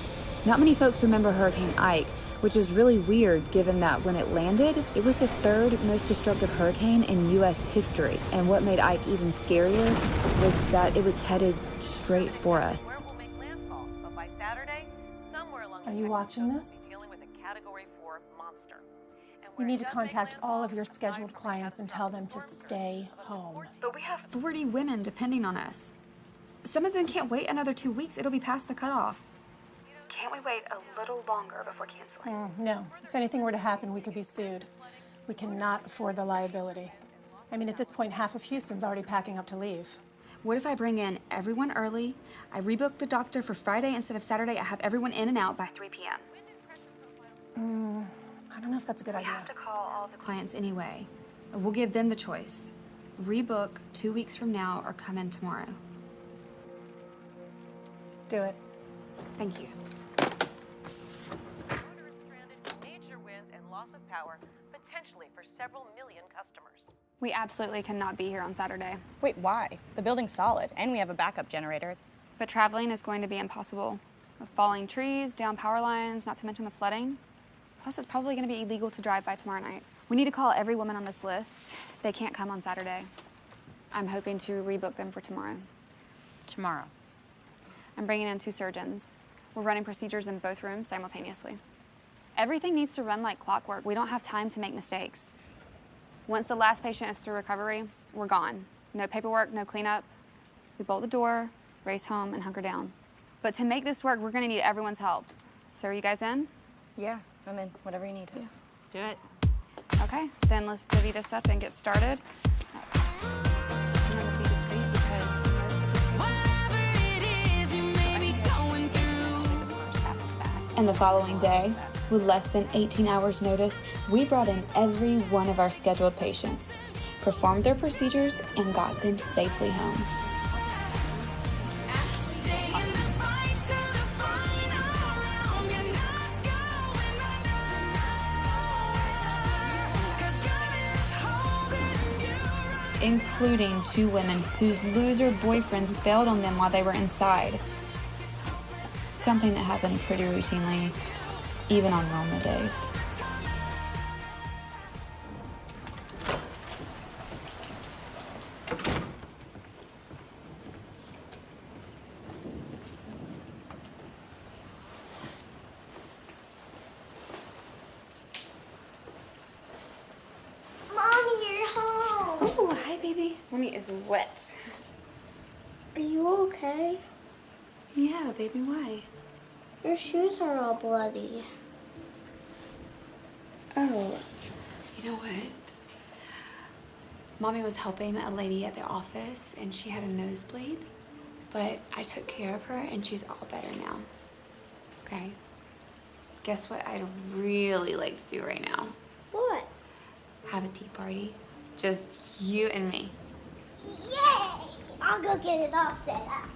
Not many folks remember Hurricane Ike, which is really weird given that when it landed, it was the third most destructive hurricane in U.S. history. And what made Ike even scarier was that it was headed straight for us. But by Saturday, somewhere along Are you watching this? dealing with a Category 4 monster. You need to contact all of your scheduled clients and tell them to stay home. But we have 40 women depending on us. Some of them can't wait another 2 weeks. It'll be past the cutoff. Can't we wait a little longer before canceling? No. If anything were to happen, we could be sued. We cannot afford the liability. I mean, at this point, half of Houston's already packing up to leave. What if I bring in everyone early, I rebook the doctor for Friday instead of Saturday, I have everyone in and out by 3 p.m.? I don't know if that's a good idea. We have to call all the clients anyway. We'll give them the choice. Rebook 2 weeks from now or come in tomorrow. Do it. Thank you. Major winds and loss of power, potentially for several million customers. We absolutely cannot be here on Saturday. Wait, why? The building's solid, and we have a backup generator. But traveling is going to be impossible. With falling trees, down power lines, not to mention the flooding. Plus, it's probably going to be illegal to drive by tomorrow night. We need to call every woman on this list. They can't come on Saturday. I'm hoping to rebook them for tomorrow. Tomorrow? I'm bringing in 2 surgeons. We're running procedures in both rooms simultaneously. Everything needs to run like clockwork. We don't have time to make mistakes. Once the last patient is through recovery, we're gone. No paperwork, no cleanup. We bolt the door, race home, and hunker down. But to make this work, we're going to need everyone's help. So are you guys in? Yeah, I'm in. Whatever you need. Yeah. Let's do it. Okay, then let's divvy this up and get started. And the following day, with less than 18 hours notice, we brought in every one of our scheduled patients, performed their procedures, and got them safely home. Including 2 women whose loser boyfriends bailed on them while they were inside. Something that happened pretty routinely, even on normal days. Mommy is wet. Are you okay? Yeah, baby, why? Your shoes are all bloody. Oh, you know what? Mommy was helping a lady at the office and she had a nosebleed, but I took care of her and she's all better now. Okay? Guess what I'd really like to do right now? What? Have a tea party. Just you and me. Yay! I'll go get it all set up.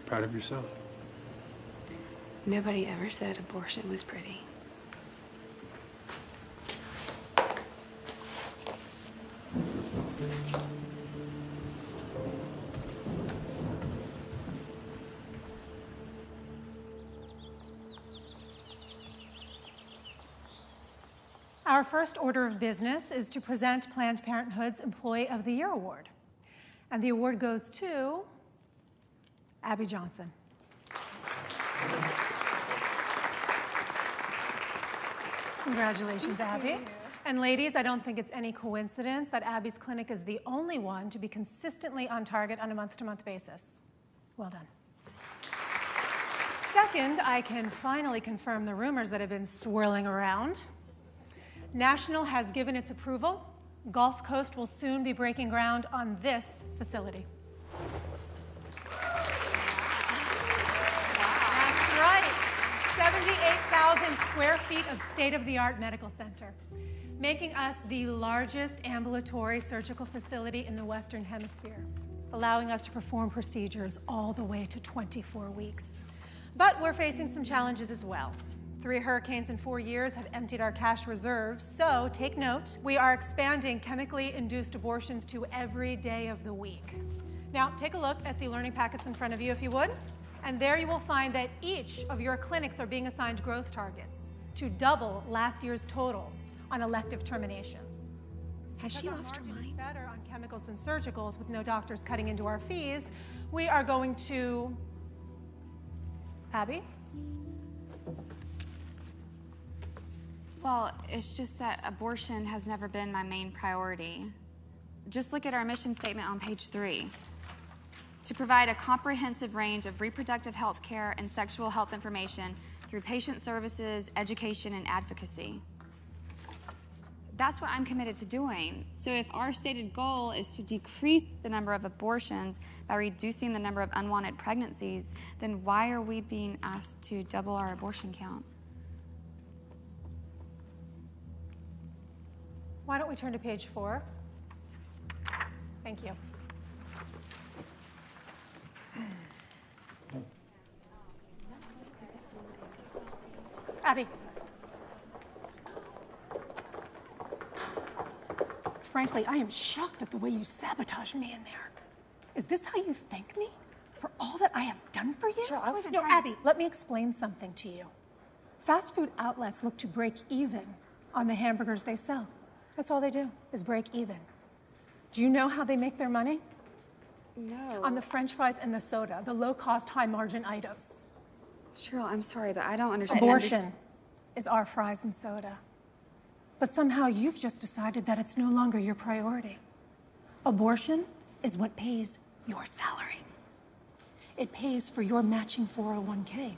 Proud of yourself? Nobody ever said abortion was pretty. Our first order of business is to present Planned Parenthood's Employee of the Year Award. And the award goes to Abby Johnson. Congratulations, Abby. And ladies, I don't think it's any coincidence that Abby's clinic is the only one to be consistently on target on a month-to-month basis. Well done. Second, I can finally confirm the rumors that have been swirling around. National has given its approval. Gulf Coast will soon be breaking ground on this facility. That's right. 7 1,000 square feet of state-of-the-art medical center, making us the largest ambulatory surgical facility in the Western Hemisphere, allowing us to perform procedures all the way to 24 weeks. But we're facing some challenges as well. 3 hurricanes in 4 years have emptied our cash reserves, so take note, we are expanding chemically induced abortions to every day of the week. Now, take a look at the learning packets in front of you, if you would, and there you will find that each of your clinics are being assigned growth targets to double last year's totals on elective terminations. Has she lost her mind? Better on chemicals than surgicals, with no doctors cutting into our fees, we are going to... Abby? Well, it's just that abortion has never been my main priority. Just look at our mission statement on page 3. To provide a comprehensive range of reproductive health care and sexual health information through patient services, education, and advocacy. That's what I'm committed to doing. So if our stated goal is to decrease the number of abortions by reducing the number of unwanted pregnancies, then why are we being asked to double our abortion count? Why don't we turn to page 4? Thank you. Abby. Frankly, I am shocked at the way you sabotaged me in there. Is this how you thank me? For all that I have done for you? Sure, I wasn't No, trying to... Abby, let me explain something to you. Fast food outlets look to break even on the hamburgers they sell. That's all they do, is break even. Do you know how they make their money? No. On the French fries and the soda, the low-cost, high-margin items. Cheryl, I'm sorry, but I don't understand. Abortion is our fries and soda. But somehow you've just decided that it's no longer your priority. Abortion is what pays your salary. It pays for your matching 401k,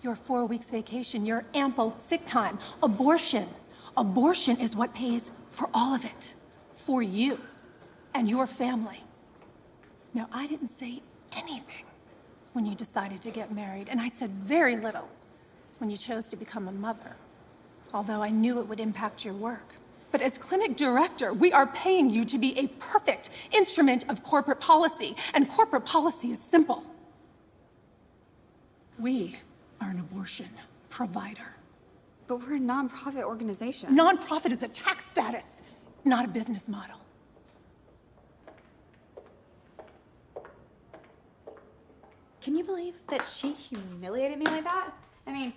your 4 weeks vacation, your ample sick time. Abortion is what pays for all of it, for you and your family. Now, I didn't say anything when you decided to get married, and I said very little when you chose to become a mother, although I knew it would impact your work. But as clinic director, we are paying you to be a perfect instrument of corporate policy, and corporate policy is simple. We are an abortion provider. But we're a nonprofit organization. Nonprofit is a tax status, not a business model. Can you believe that she humiliated me like that? I mean,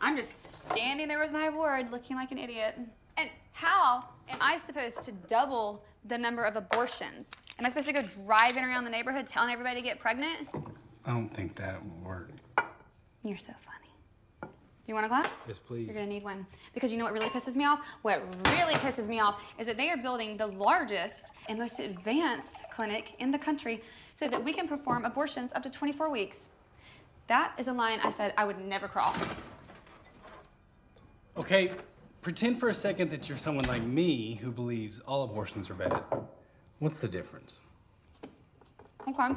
I'm just standing there with my award looking like an idiot. And how am I supposed to double the number of abortions? Am I supposed to go driving around the neighborhood telling everybody to get pregnant? I don't think that will work. You're so funny. Do you want a glass? Yes, please. You're gonna need one. Because you know what really pisses me off? What really pisses me off is that they are building the largest and most advanced clinic in the country so that we can perform abortions up to 24 weeks. That is a line I said I would never cross. Okay, pretend for a second that you're someone like me who believes all abortions are bad. What's the difference? Okay.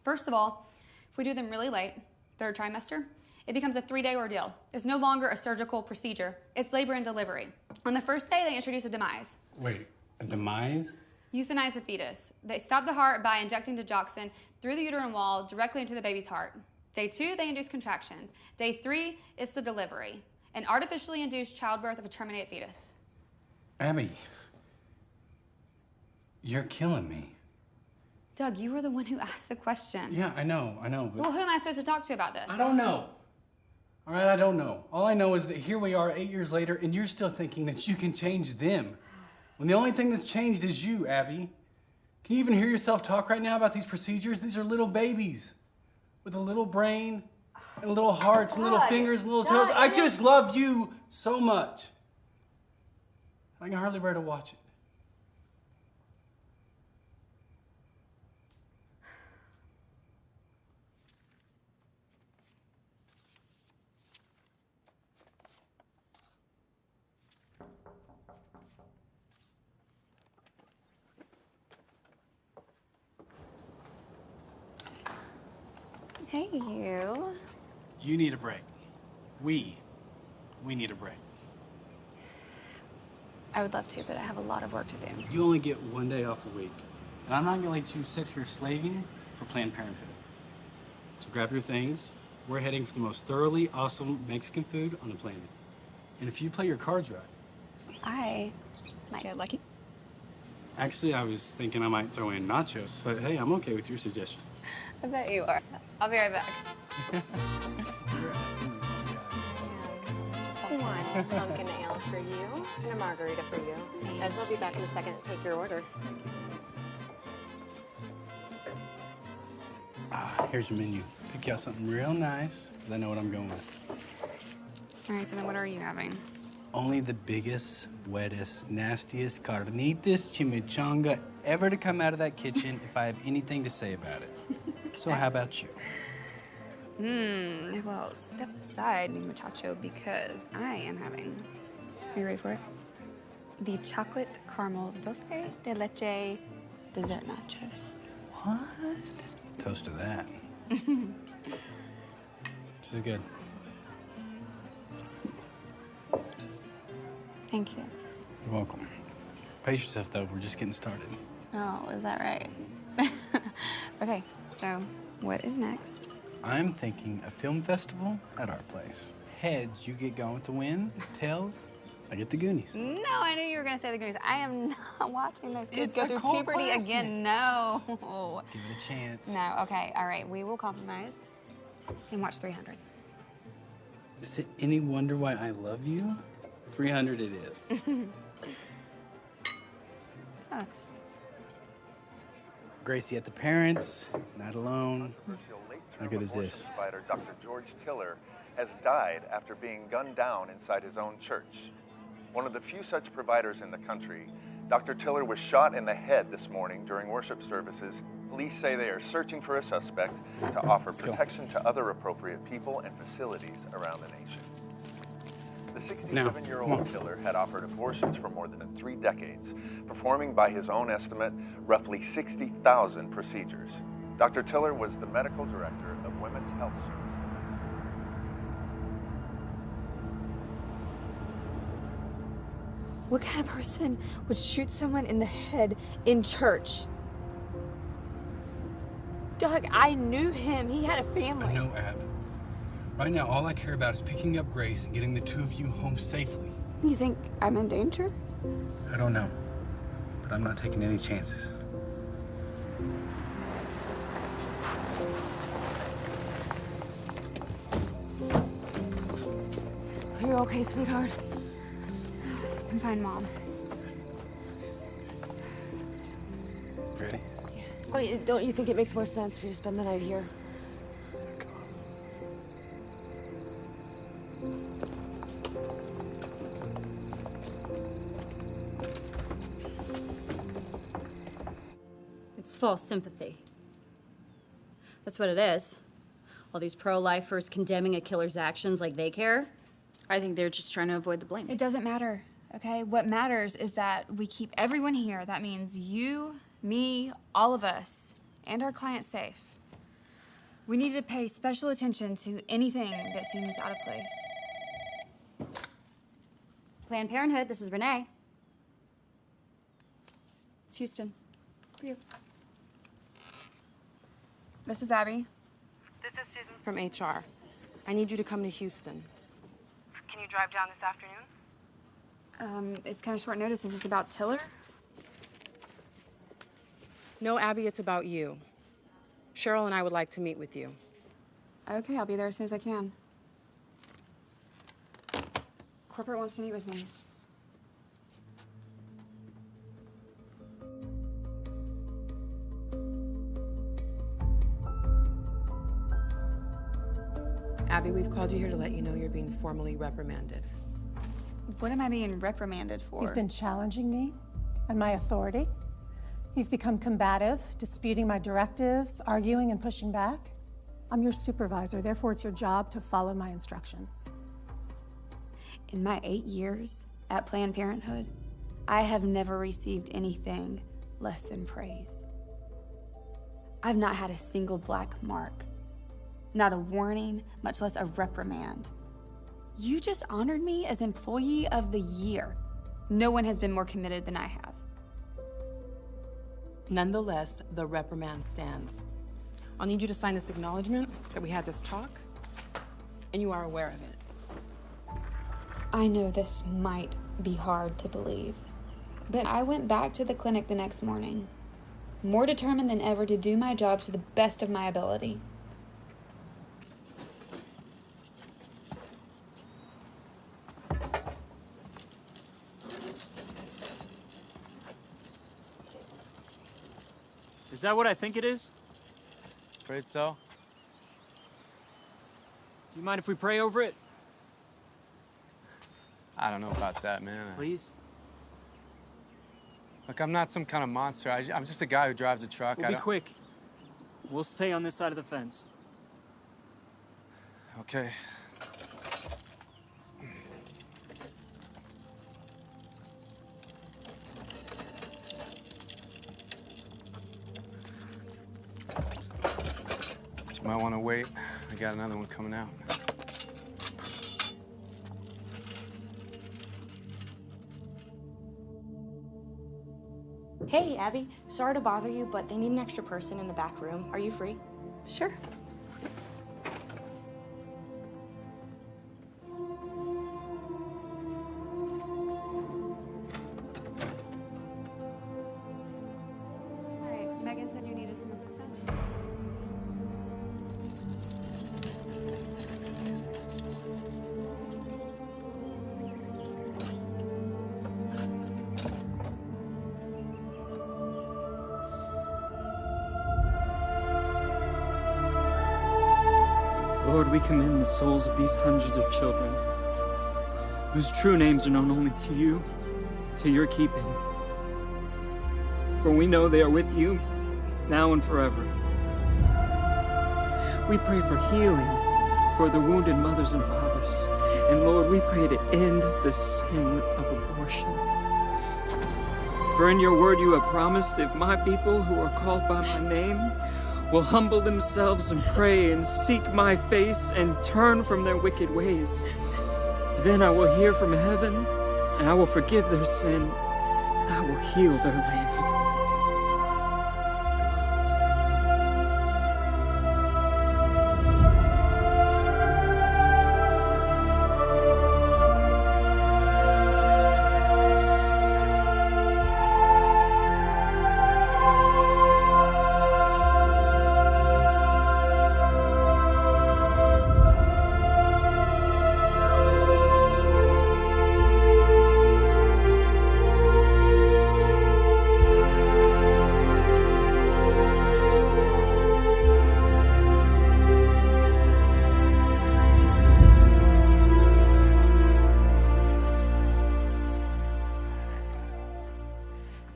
First of all, if we do them really late, third trimester, it becomes a 3-day ordeal. It's no longer a surgical procedure. It's labor and delivery. On the first day, they introduce a demise. Wait, a demise? Euthanize the fetus. They stop the heart by injecting digoxin through the uterine wall directly into the baby's heart. Day 2, they induce contractions. Day 3 is the delivery, an artificially induced childbirth of a terminated fetus. Abby, you're killing me. Doug, you were the one who asked the question. Yeah, I know, but... Well, who am I supposed to talk to about this? I don't know. All right, I don't know. All I know is that here we are 8 years later, and you're still thinking that you can change them. When the only thing that's changed is you, Abby. Can you even hear yourself talk right now about these procedures? These are little babies with a little brain and little hearts and little fingers and little toes. I just love you so much. I can hardly bear to watch it. Hey, you. You need a break. We need a break. I would love to, but I have a lot of work to do. You only get 1 day off a week. And I'm not gonna let you sit here slaving for Planned Parenthood. So grab your things. We're heading for the most thoroughly awesome Mexican food on the planet. And if you play your cards right. I might get lucky. Actually, I was thinking I might throw in nachos, but hey, I'm okay with your suggestion. I bet you are. I'll be right back. One pumpkin ale for you and a margarita for you. As I'll be back in a second to take your order. Here's your menu. Pick out something real nice, because I know what I'm going with. All right, so then what are you having? Only the biggest, wettest, nastiest carnitas chimichanga ever to come out of that kitchen if I have anything to say about it. So how about you? Well, step aside, mi muchacho, because I am having, are you ready for it? The chocolate caramel dulce de leche dessert nachos. What? Toast to that. This is good. Thank you. You're welcome. Pace yourself, though. We're just getting started. Oh, is that right? Okay, so what is next? I'm thinking a film festival at our place. Heads, you get going with the wind. Tails, I get the Goonies. No, I knew you were going to say the Goonies. I am not watching those kids go through cult puberty classic. again. No. Give it a chance. No, okay, all right. We will compromise and watch 300. Is it any wonder why I love you? 300 it is. Us. Gracie at the parents, not alone. How good is this? Provider Dr. George Tiller has died after being gunned down inside his own church. One of the few such providers in the country, Dr. Tiller was shot in the head this morning during worship services. Police say they are searching for a suspect to offer protection to other appropriate people and facilities around the nation. The 67-year-old Tiller had offered abortions for more than 3 decades, performing, by his own estimate, roughly 60,000 procedures. Dr. Tiller was the medical director of Women's Health Services. What kind of person would shoot someone in the head in church? Doug, I knew him. He had a family. I know, Ab. Right now, all I care about is picking up Grace and getting the two of you home safely. You think I'm in danger? I don't know, but I'm not taking any chances. Are you okay, sweetheart? I'm fine, Mom. Ready? Wait, don't you think it makes more sense for you to spend the night here? It's false sympathy. That's what it is. All these pro-lifers condemning a killer's actions like they care. I think they're just trying to avoid the blame. It doesn't matter, okay? What matters is that we keep everyone here. That means you, me, all of us, and our clients safe. We need to pay special attention to anything that seems out of place. Planned Parenthood, this is Renee. It's Houston. For you. This is Abby. This is Susan. From HR. I need you to come to Houston. Can you drive down this afternoon? It's kind of short notice. Is this about Tiller? No, Abby, it's about you. Cheryl and I would like to meet with you. Okay, I'll be there as soon as I can. Corporate wants to meet with me. Abby, we've called you here to let you know you're being formally reprimanded. What am I being reprimanded for? You've been challenging me and my authority. You've become combative, disputing my directives, arguing and pushing back. I'm your supervisor, therefore it's your job to follow my instructions. In my 8 years at Planned Parenthood, I have never received anything less than praise. I've not had a single black mark, not a warning, much less a reprimand. You just honored me as Employee of the Year. No one has been more committed than I have. Nonetheless, the reprimand stands. I'll need you to sign this acknowledgement that we had this talk, and you are aware of it. I know this might be hard to believe, but I went back to the clinic the next morning, more determined than ever to do my job to the best of my ability. Is that what I think it is? Afraid so. Do you mind if we pray over it? I don't know about that, man. Please? Look, I'm not some kind of monster. I'm just a guy who drives a truck. We'll be quick. We'll stay on this side of the fence. Okay. You might want to wait. I got another one coming out. Hey, Abby. Sorry to bother you, but they need an extra person in the back room. Are you free? Sure. Right, Megan said you needed some assistance. Lord, we commend the souls of these hundreds of children, whose true names are known only to you, to your keeping. For we know they are with you, now and forever. We pray for healing for the wounded mothers and fathers. And Lord, we pray to end the sin of abortion. For in your word you have promised, if my people who are called by my name will humble themselves and pray and seek my face and turn from their wicked ways, then I will hear from heaven, and I will forgive their sin, and I will heal their land.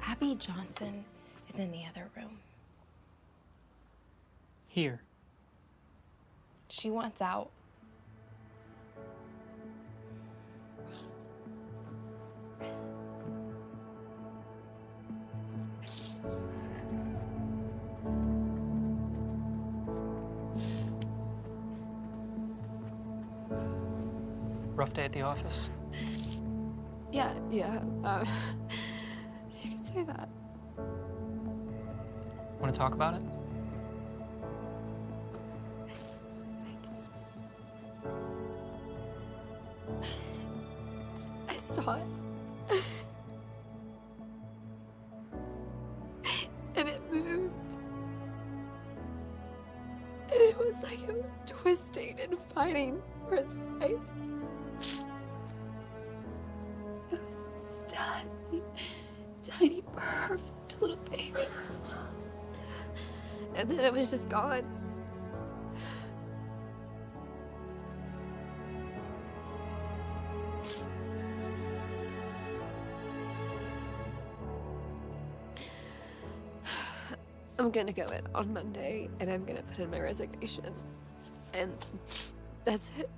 Abby Johnson is in the other room. Here. She wants out. Rough day at the office? Yeah. You can say that. Want to talk about it? I saw it. And it moved. And it was like it was twisting and fighting for its life. It was tiny, tiny, perfect little baby. And then it was just gone. I'm gonna go in on Monday and I'm gonna put in my resignation. And that's it.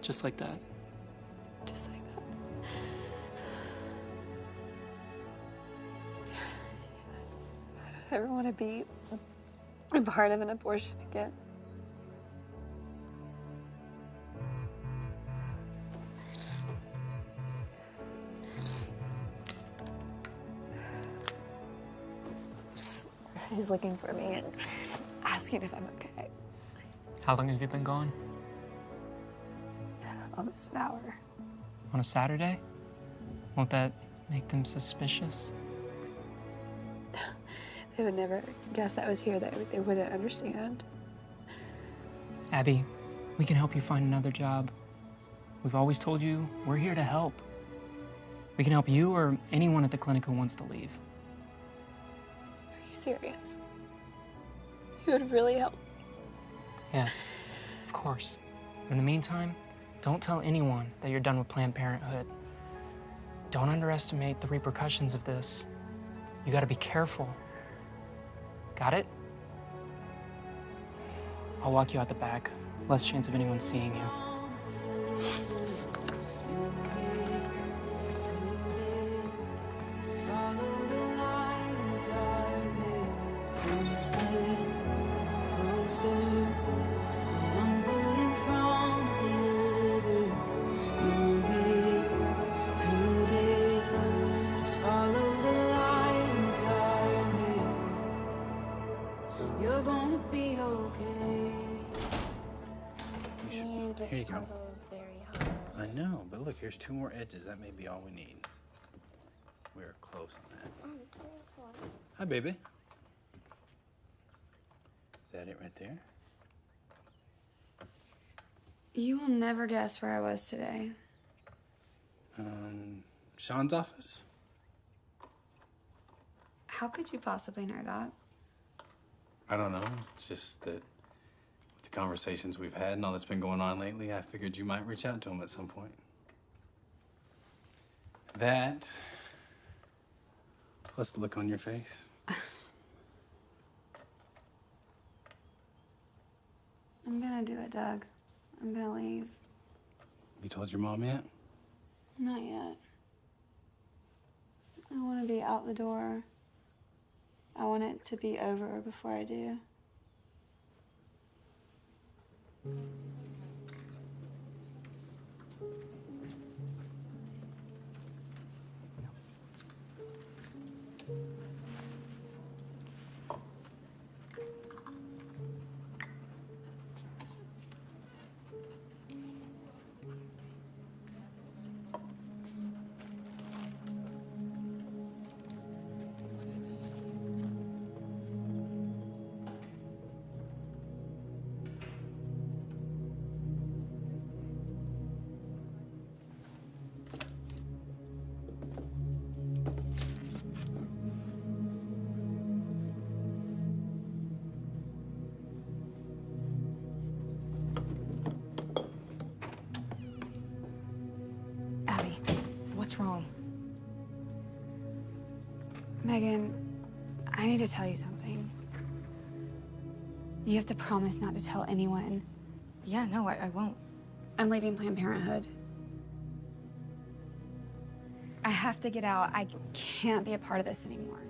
Just like that? Just like that. I don't ever want to be a part of an abortion again. everybody's looking for me and asking if I'm okay. How long have you been gone? Almost an hour. On a Saturday? Won't that make them suspicious? They would never guess I was here. They wouldn't understand. Abby, we can help you find another job. We've always told you we're here to help. We can help you or anyone at the clinic who wants to leave. Are you serious? You would really help. Yes, of course. In the meantime, don't tell anyone that you're done with Planned Parenthood. Don't underestimate the repercussions of this. You gotta be careful. Got it? I'll walk you out the back. Less chance of anyone seeing you. You're gonna be okay. Here you go. I know, but look, here's 2 more edges. That may be all we need. We're close on that. Hi, baby. Is that it right there? You will never guess where I was today. Sean's office? How could you possibly know that? I don't know. It's just that with the conversations we've had and all that's been going on lately, I figured you might reach out to him at some point. That, plus the look on your face. I'm gonna do it, Doug. I'm gonna leave. You told your mom yet? Not yet. I want to be out the door. I want it to be over before I do. Abby, what's wrong? Megan, I need to tell you something. You have to promise not to tell anyone. Yeah, no, I won't. I'm leaving Planned Parenthood. I have to get out. I can't be a part of this anymore.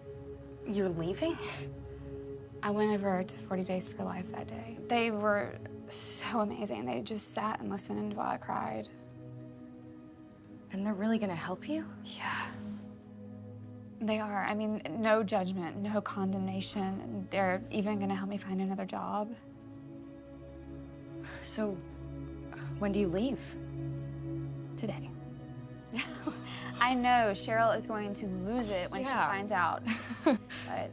You're leaving? I went over to 40 Days for Life that day. They were so amazing. They just sat and listened while I cried. And they're really gonna help you? Yeah. They are. I mean, no judgment, no condemnation. They're even gonna help me find another job. So, when do you leave? Today. I know Cheryl is going to lose it when she finds out. But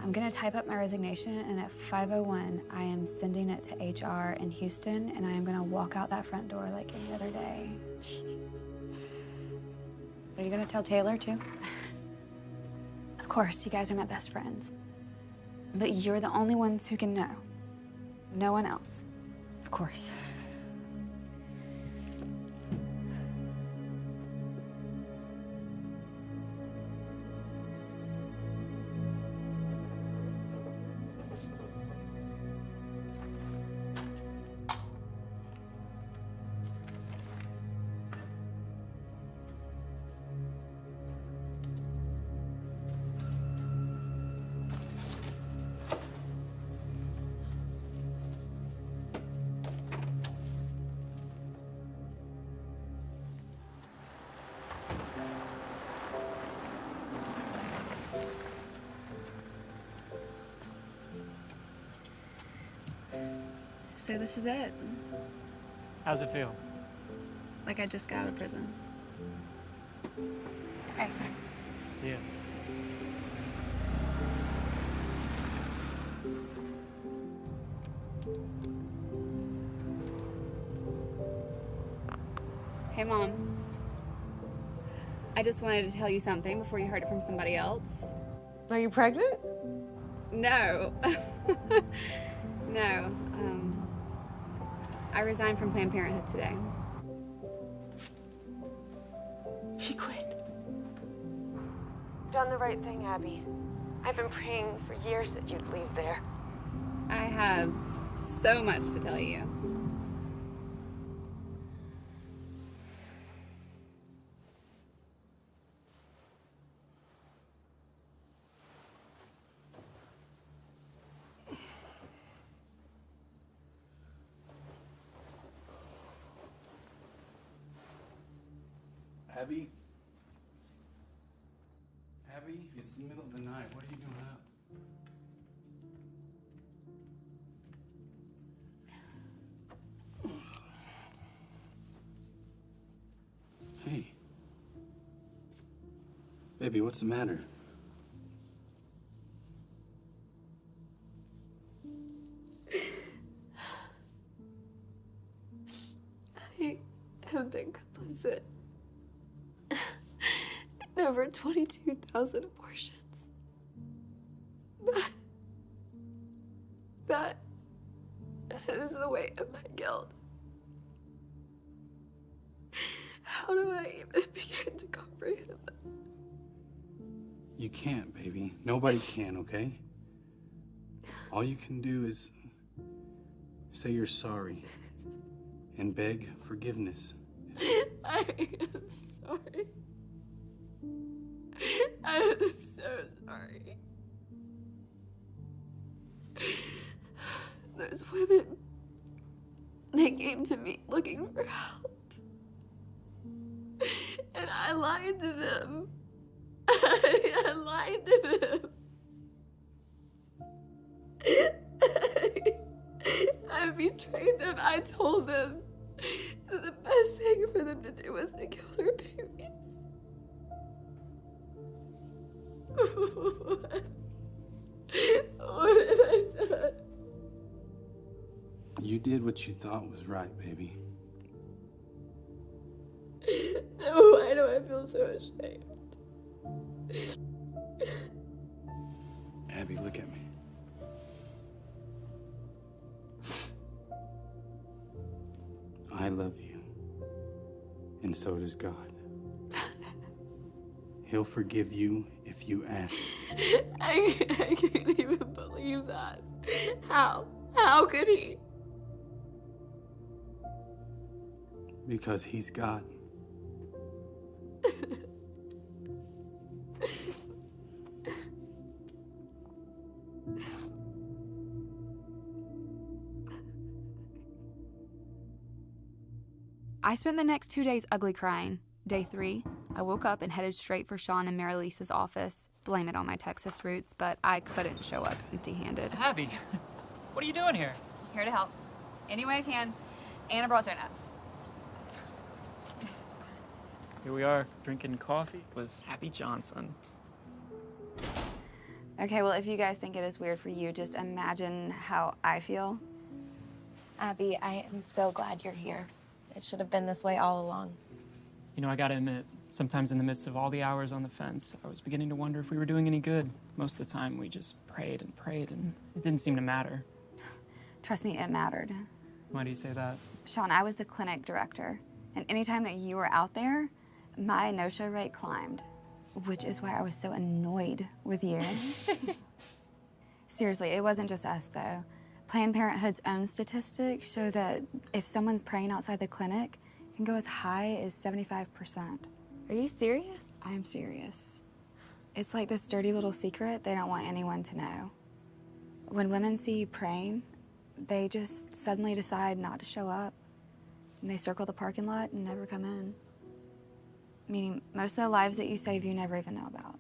I'm gonna type up my resignation, and at 5:01, I am sending it to HR in Houston, and I am gonna walk out that front door like any other day. Are you gonna tell Taylor too? Of course, you guys are my best friends. But you're the only ones who can know. No one else. Of course. So this is it. How's it feel? Like I just got out of prison. Hey. See ya. Hey, Mom. I just wanted to tell you something before you heard it from somebody else. Are you pregnant? No. No. I resigned from Planned Parenthood today. She quit. Done the right thing, Abby. I've been praying for years that you'd leave there. I have so much to tell you. Abby? Abby? It's the middle of the night. What are you doing up? Hey. Baby, what's the matter? I have been complicit in over 22,000 abortions. That is the weight of my guilt. How do I even begin to comprehend that? You can't, baby. Nobody can, okay? All you can do is say you're sorry and beg forgiveness. I am sorry. I am so sorry. Those women, they came to me looking for help. And I lied to them. I lied to them. I betrayed them. I told them that the best thing for them to do was to kill their babies. What have I done? You did what you thought was right, baby. Why do I feel so ashamed? Abby, look at me. I love you, and so does God. He'll forgive you if you ask. I can't even believe that. How? How could he? Because he's God. I spent the next 2 days ugly crying. Day 3, I woke up and headed straight for Sean and Mary Lisa's office. Blame it on my Texas roots, but I couldn't show up empty-handed. Abby, what are you doing here? Here to help. Any way I can. And I brought donuts. Here we are, drinking coffee with Abby Johnson. Okay, well, if you guys think it is weird for you, just imagine how I feel. Abby, I am so glad you're here. It should have been this way all along. You know, I gotta admit, sometimes in the midst of all the hours on the fence, I was beginning to wonder if we were doing any good. Most of the time, we just prayed, and it didn't seem to matter. Trust me, it mattered. Why do you say that? Sean, I was the clinic director, and anytime that you were out there, my no-show rate climbed, which is why I was so annoyed with you. Seriously, it wasn't just us, though. Planned Parenthood's own statistics show that if someone's praying outside the clinic, it can go as high as 75%. Are you serious? I am serious. It's like this dirty little secret they don't want anyone to know. When women see you praying, they just suddenly decide not to show up. And they circle the parking lot and never come in. Meaning, most of the lives that you save, you never even know about.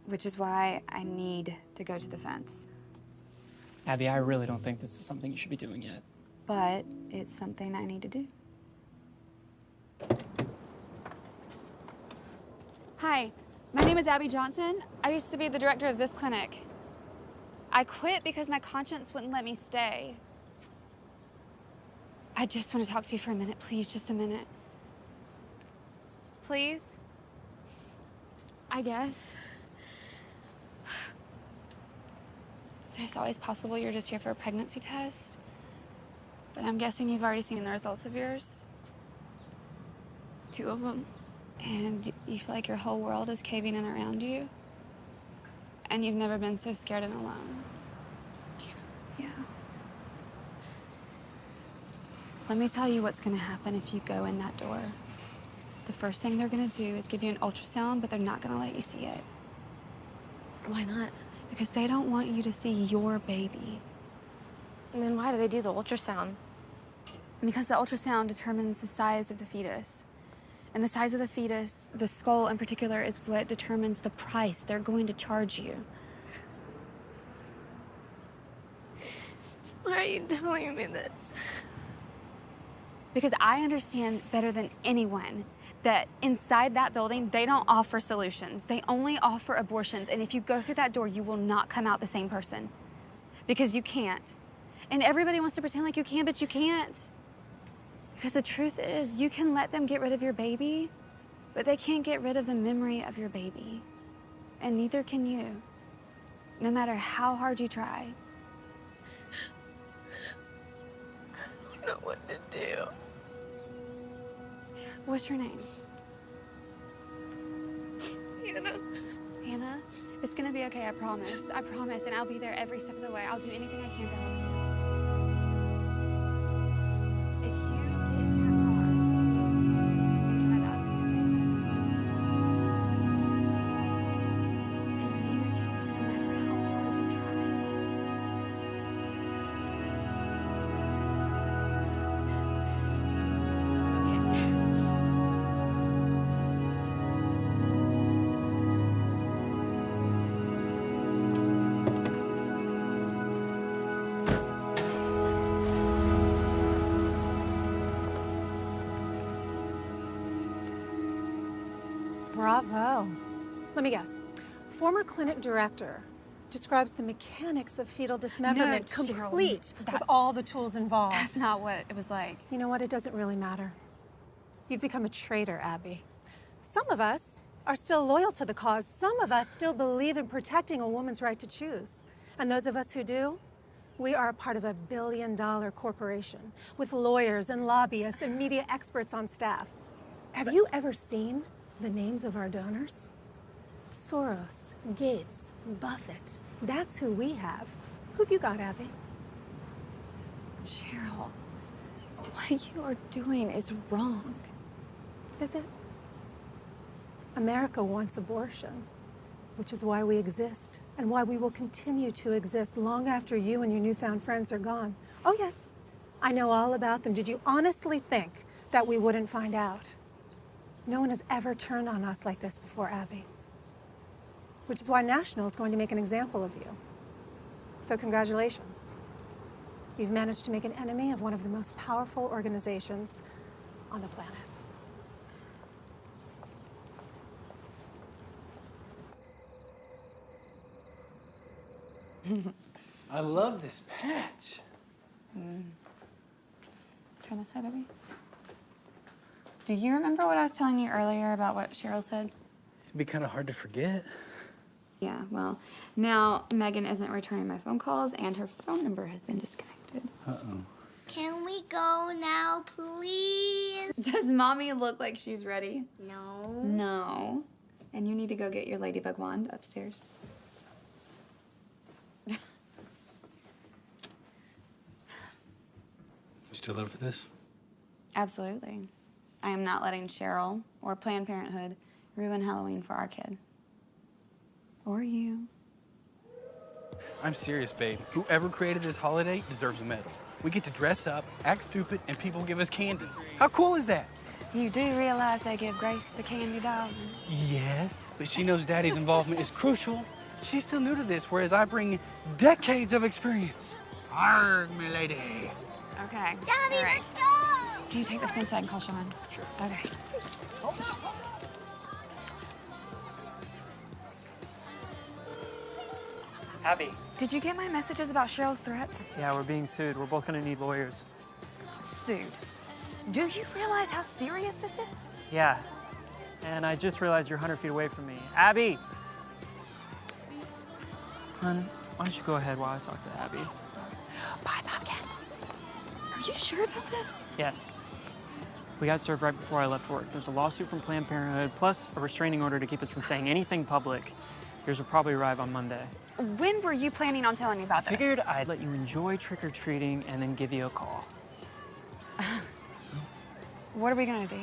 Which is why I need to go to the fence. Abby, I really don't think this is something you should be doing yet. But it's something I need to do. Hi, my name is Abby Johnson. I used to be the director of this clinic. I quit because my conscience wouldn't let me stay. I just want to talk to you for a minute, please, just a minute. Please? I guess. It's always possible you're just here for a pregnancy test. But I'm guessing you've already seen the results of yours. 2 of them. And you feel like your whole world is caving in around you. And you've never been so scared and alone. Yeah. Let me tell you what's gonna happen if you go in that door. The first thing they're gonna do is give you an ultrasound, but they're not gonna let you see it. Why not? Because they don't want you to see your baby. And then why do they do the ultrasound? Because the ultrasound determines the size of the fetus. And the size of the fetus, the skull in particular, is what determines the price they're going to charge you. Why are you telling me this? Because I understand better than anyone that inside that building, they don't offer solutions. They only offer abortions. And if you go through that door, you will not come out the same person. Because you can't. And everybody wants to pretend like you can, but you can't. Because the truth is, you can let them get rid of your baby, but they can't get rid of the memory of your baby. And neither can you, no matter how hard you try. I don't know what to do. What's your name? Hannah. Hannah? It's gonna be okay, I promise. I promise, and I'll be there every step of the way. I'll do anything I can to help you. Bravo. Let me guess. Former clinic director describes the mechanics of fetal dismemberment complete with all the tools involved. That's not what it was like. You know what? It doesn't really matter. You've become a traitor, Abby. Some of us are still loyal to the cause. Some of us still believe in protecting a woman's right to choose. And those of us who do, we are a part of a billion-dollar corporation with lawyers and lobbyists and media experts on staff. Have you ever seen the names of our donors? Soros, Gates, Buffett. That's who we have. Who've you got, Abby? Cheryl, what you are doing is wrong. Is it? America wants abortion, which is why we exist and why we will continue to exist long after you and your newfound friends are gone. Oh yes, I know all about them. Did you honestly think that we wouldn't find out? No one has ever turned on us like this before, Abby. Which is why National is going to make an example of you. So congratulations. You've managed to make an enemy of one of the most powerful organizations on the planet. I love this patch. Turn this way, baby. Do you remember what I was telling you earlier about what Cheryl said? It'd be kind of hard to forget. Yeah, well, now Megan isn't returning my phone calls and her phone number has been disconnected. Uh-oh. Can we go now, please? Does Mommy look like she's ready? No. No. And you need to go get your ladybug wand upstairs. You still up for this? Absolutely. I am not letting Cheryl or Planned Parenthood ruin Halloween for our kid. Or you. I'm serious, babe. Whoever created this holiday deserves a medal. We get to dress up, act stupid, and people give us candy. How cool is that? You do realize they give Grace the candy dog? Yes, but she knows Daddy's involvement is crucial. She's still new to this, whereas I bring decades of experience. Arg, milady. Okay. Daddy, All right. let's go! Can you take this one so I can call Sean? Sure. Okay. Abby. Did you get my messages about Cheryl's threats? Yeah, we're being sued. We're both gonna need lawyers. Sued. Do you realize how serious this is? Yeah. And I just realized you're 100 feet away from me. Abby! Hun, why don't you go ahead while I talk to Abby? Bye, Pumpkin. Are you sure about this? Yes. We got served right before I left work. There's a lawsuit from Planned Parenthood, plus a restraining order to keep us from saying anything public. Yours will probably arrive on Monday. When were you planning on telling me about this? Figured I'd let you enjoy trick-or-treating and then give you a call. What are we gonna do?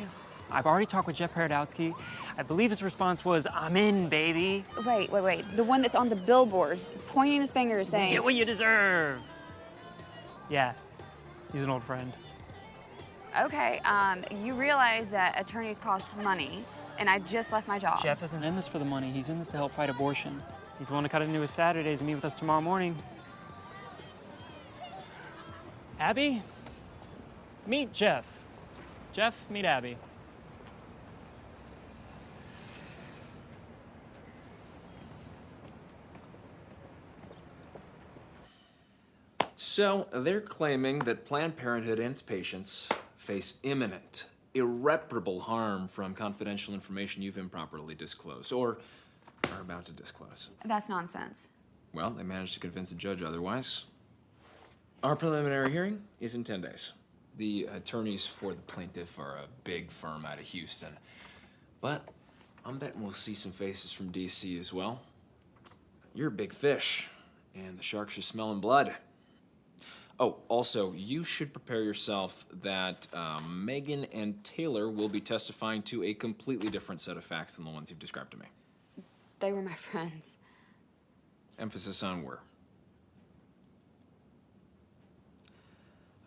I've already talked with Jeff Paradowski. I believe his response was, "I'm in, baby." Wait. The one that's on the billboards, pointing his finger saying... Get what you deserve. Yeah, he's an old friend. Okay, you realize that attorneys cost money, and I just left my job. Jeff isn't in this for the money. He's in this to help fight abortion. He's willing to cut into his Saturdays and meet with us tomorrow morning. Abby, meet Jeff. Jeff, meet Abby. So, they're claiming that Planned Parenthood and its patients face imminent, irreparable harm from confidential information you've improperly disclosed, or are about to disclose. That's nonsense. Well, they managed to convince a judge otherwise. Our preliminary hearing is in 10 days. The attorneys for the plaintiff are a big firm out of Houston. But I'm betting we'll see some faces from DC as well. You're a big fish, and the sharks are smelling blood. Oh, also, you should prepare yourself that Megan and Taylor will be testifying to a completely different set of facts than the ones you've described to me. They were my friends. Emphasis on were.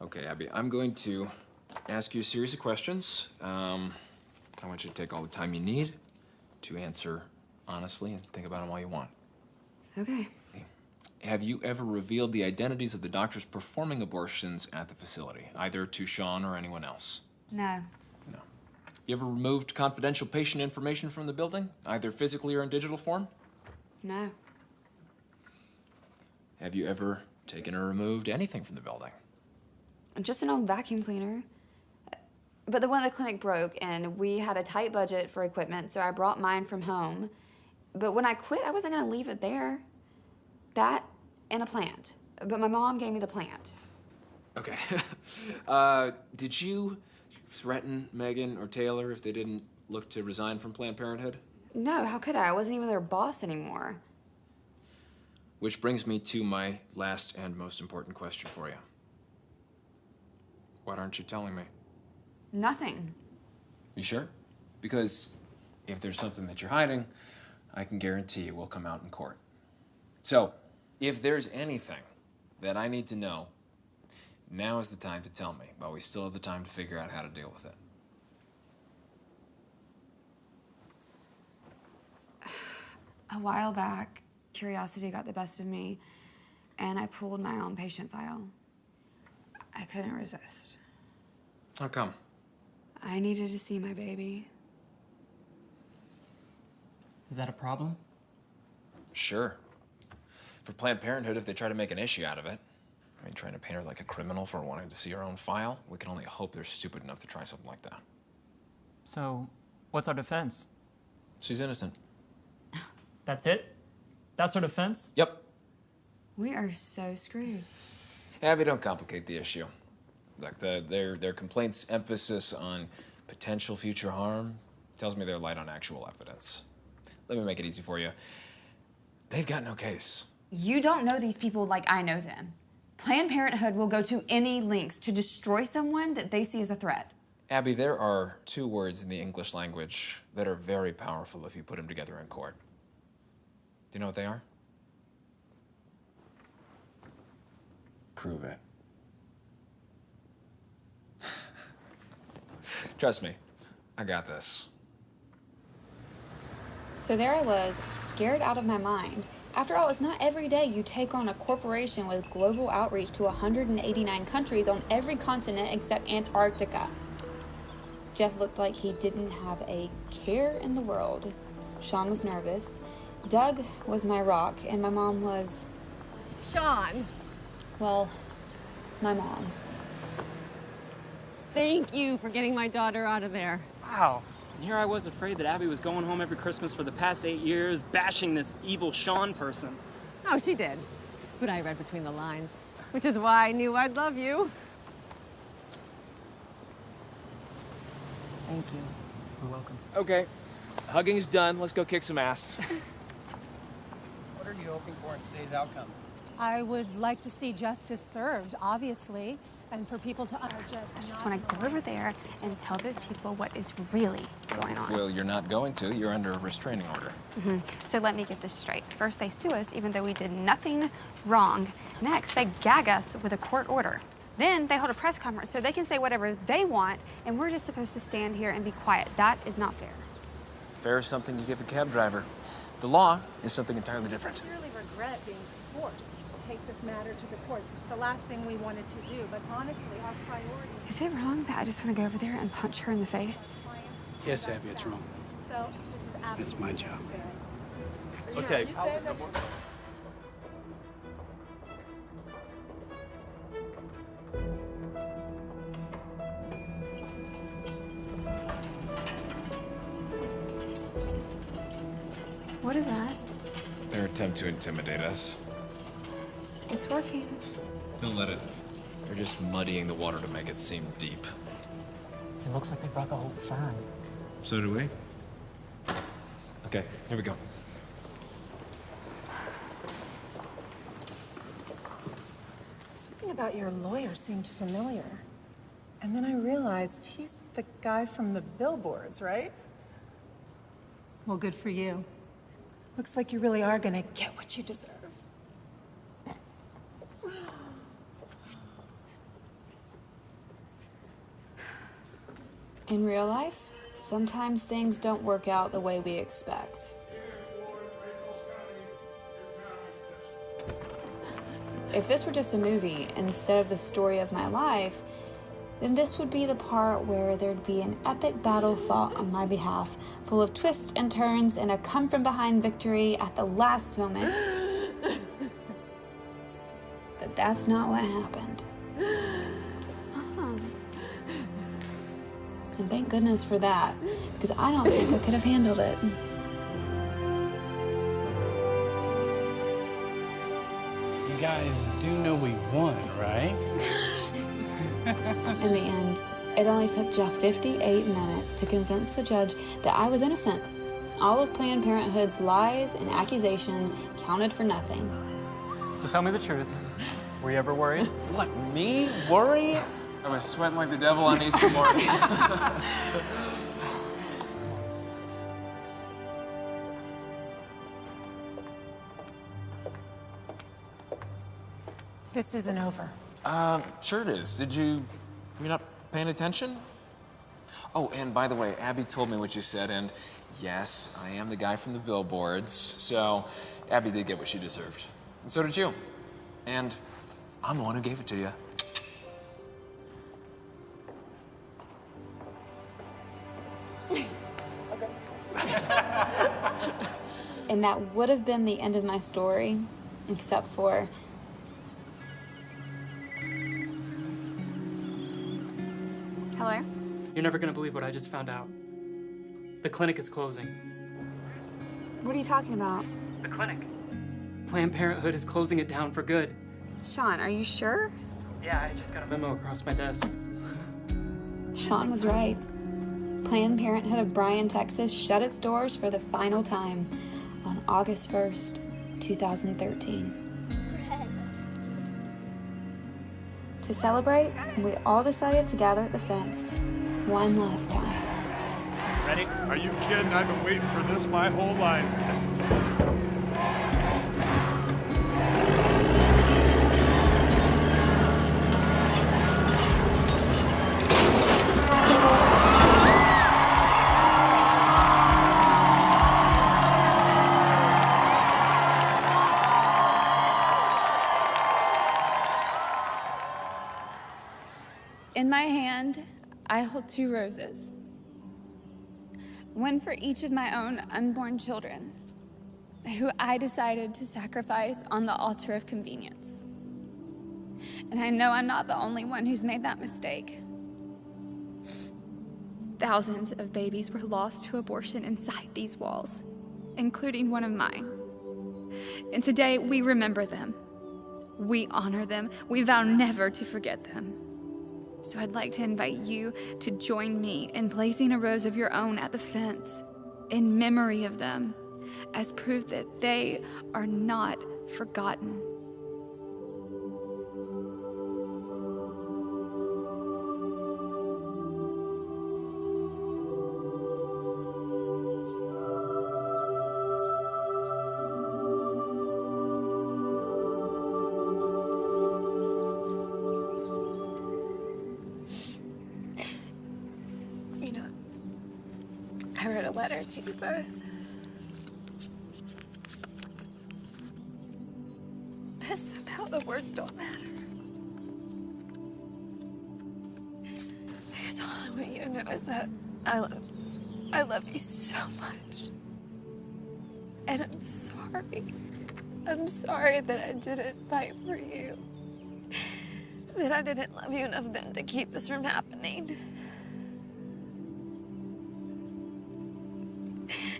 Okay, Abby, I'm going to ask you a series of questions. I want you to take all the time you need to answer honestly and think about them all you want. Okay. Have you ever revealed the identities of the doctors performing abortions at the facility, either to Sean or anyone else? No. No. You ever removed confidential patient information from the building, either physically or in digital form? No. Have you ever taken or removed anything from the building? Just an old vacuum cleaner. But the one at the clinic broke, and we had a tight budget for equipment, so I brought mine from home. But when I quit, I wasn't gonna leave it there. That and a plant. But my mom gave me the plant. Okay. Did you threaten Megan or Taylor if they didn't look to resign from Planned Parenthood? No, how could I? I wasn't even their boss anymore. Which brings me to my last and most important question for you. What aren't you telling me? Nothing. You sure? Because if there's something that you're hiding, I can guarantee it will come out in court. So, if there's anything that I need to know, now is the time to tell me, but we still have the time to figure out how to deal with it. A while back, curiosity got the best of me, and I pulled my own patient file. I couldn't resist. How come? I needed to see my baby. Is that a problem? Sure. For Planned Parenthood, if they try to make an issue out of it, I mean, trying to paint her like a criminal for wanting to see her own file, we can only hope they're stupid enough to try something like that. So, what's our defense? She's innocent. That's it? That's our defense? Yep. We are so screwed. Abby, don't complicate the issue. Look, their complaint's emphasis on potential future harm tells me they're light on actual evidence. Let me make it easy for you. They've got no case. You don't know these people like I know them. Planned Parenthood will go to any lengths to destroy someone that they see as a threat. Abby, there are two words in the English language that are very powerful if you put them together in court. Do you know what they are? Prove it. Trust me, I got this. So there I was, scared out of my mind, After all, it's not every day you take on a corporation with global outreach to 189 countries on every continent except Antarctica. Jeff looked like he didn't have a care in the world. Sean was nervous. Doug was my rock, and my mom was... Sean. Well, my mom. Thank you for getting my daughter out of there. Wow. And here I was afraid that Abby was going home every Christmas for the past 8 years, bashing this evil Sean person. Oh, she did. But I read between the lines, which is why I knew I'd love you. Thank you. You're welcome. Okay, hugging's done. Let's go kick some ass. What are you hoping for in today's outcome? I would like to see justice served, obviously, and for people to I just want to go over there and tell those people what is really going on. Well, you're not going to. You're under a restraining order. So let me get this straight. First, they sue us even though we did nothing wrong. Next, they gag us with a court order. Then they hold a press conference so they can say whatever they want, and we're just supposed to stand here and be quiet. That is not fair. Fair is something you give a cab driver. The law is something entirely different. I really regret being forced to take this matter to the courts. It's the last thing we wanted to do, but honestly, our priority... Is it wrong that I just want to go over there and punch her in the face? Yes, Abby, it's wrong. So, this was absolutely It's my job. necessary. Okay. What is that? Their attempt to intimidate us. It's working. Don't let it. They're just muddying the water to make it seem deep. It looks like they brought the whole firm. So do we. Okay, here we go. Something about your lawyer seemed familiar. And then I realized he's the guy from the billboards, right? Well, good for you. Looks like you really are gonna get what you deserve. In real life, sometimes things don't work out the way we expect. If this were just a movie instead of the story of my life, then this would be the part where there'd be an epic battle fought on my behalf, full of twists and turns and a come-from-behind victory at the last moment. But that's not what happened. And thank goodness for that, because I don't think I could have handled it. You guys do know we won, right? In the end, it only took Jeff 58 minutes to convince the judge that I was innocent. All of Planned Parenthood's lies and accusations counted for nothing. So tell me the truth. Were you ever worried? What, me? Worry? I was sweating like the devil on Easter morning. This isn't over. Sure it is. You're not paying attention? Oh, and by the way, Abby told me what you said, and yes, I am the guy from the billboards, so Abby did get what she deserved. And so did you. And I'm the one who gave it to you. And that would have been the end of my story, except for... Hello? You're never gonna believe what I just found out. The clinic is closing. What are you talking about? The clinic. Planned Parenthood is closing it down for good. Sean, are you sure? Yeah, I just got a memo across my desk. Sean was right. Planned Parenthood of Bryan, Texas shut its doors for the final time on August 1st, 2013. To celebrate, we all decided to gather at the fence one last time. Ready? Are you kidding? I've been waiting for this my whole life. my hand, I hold 2 roses. One for each of my own unborn children, who I decided to sacrifice on the altar of convenience. And I know I'm not the only one who's made that mistake. Thousands of babies were lost to abortion inside these walls, including one of mine. And today we remember them. We honor them. We vow never to forget them. So I'd like to invite you to join me in placing a rose of your own at the fence in memory of them, as proof that they are not forgotten. I wrote a letter to you both. But somehow the words don't matter. Because all I want you to know is that I love you so much. And I'm sorry. I'm sorry that I didn't fight for you. That I didn't love you enough then to keep this from happening.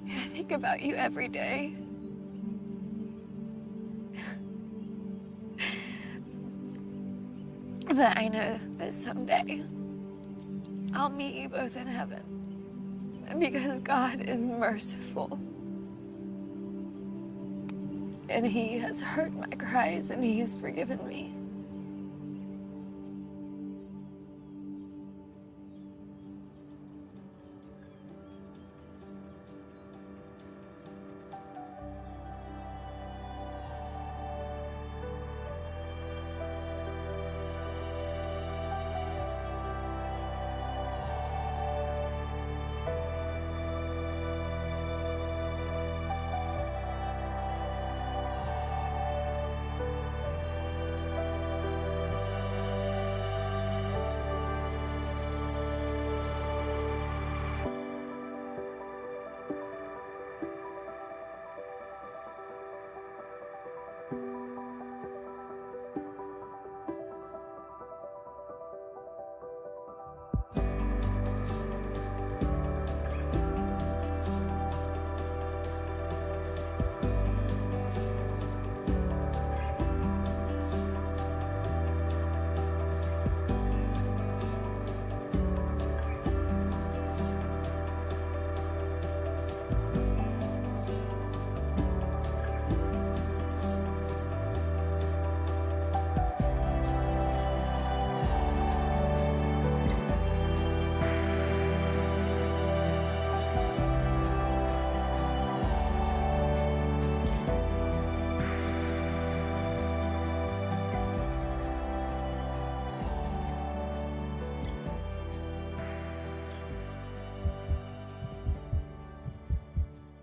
I think about you every day. But I know that someday I'll meet you both in heaven. Because God is merciful. And He has heard my cries and He has forgiven me.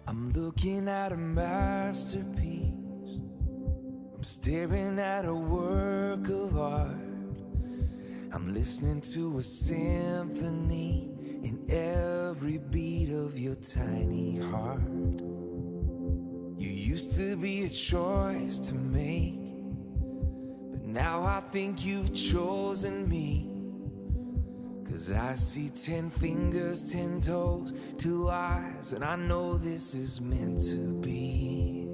I'm looking at a masterpiece. I'm staring at a work of art. I'm listening to a symphony in every beat of your tiny heart. You used to be a choice to make, but now I think you've chosen me. 'Cause I see 10 fingers, 10 toes, 2 eyes, and I know this is meant to be.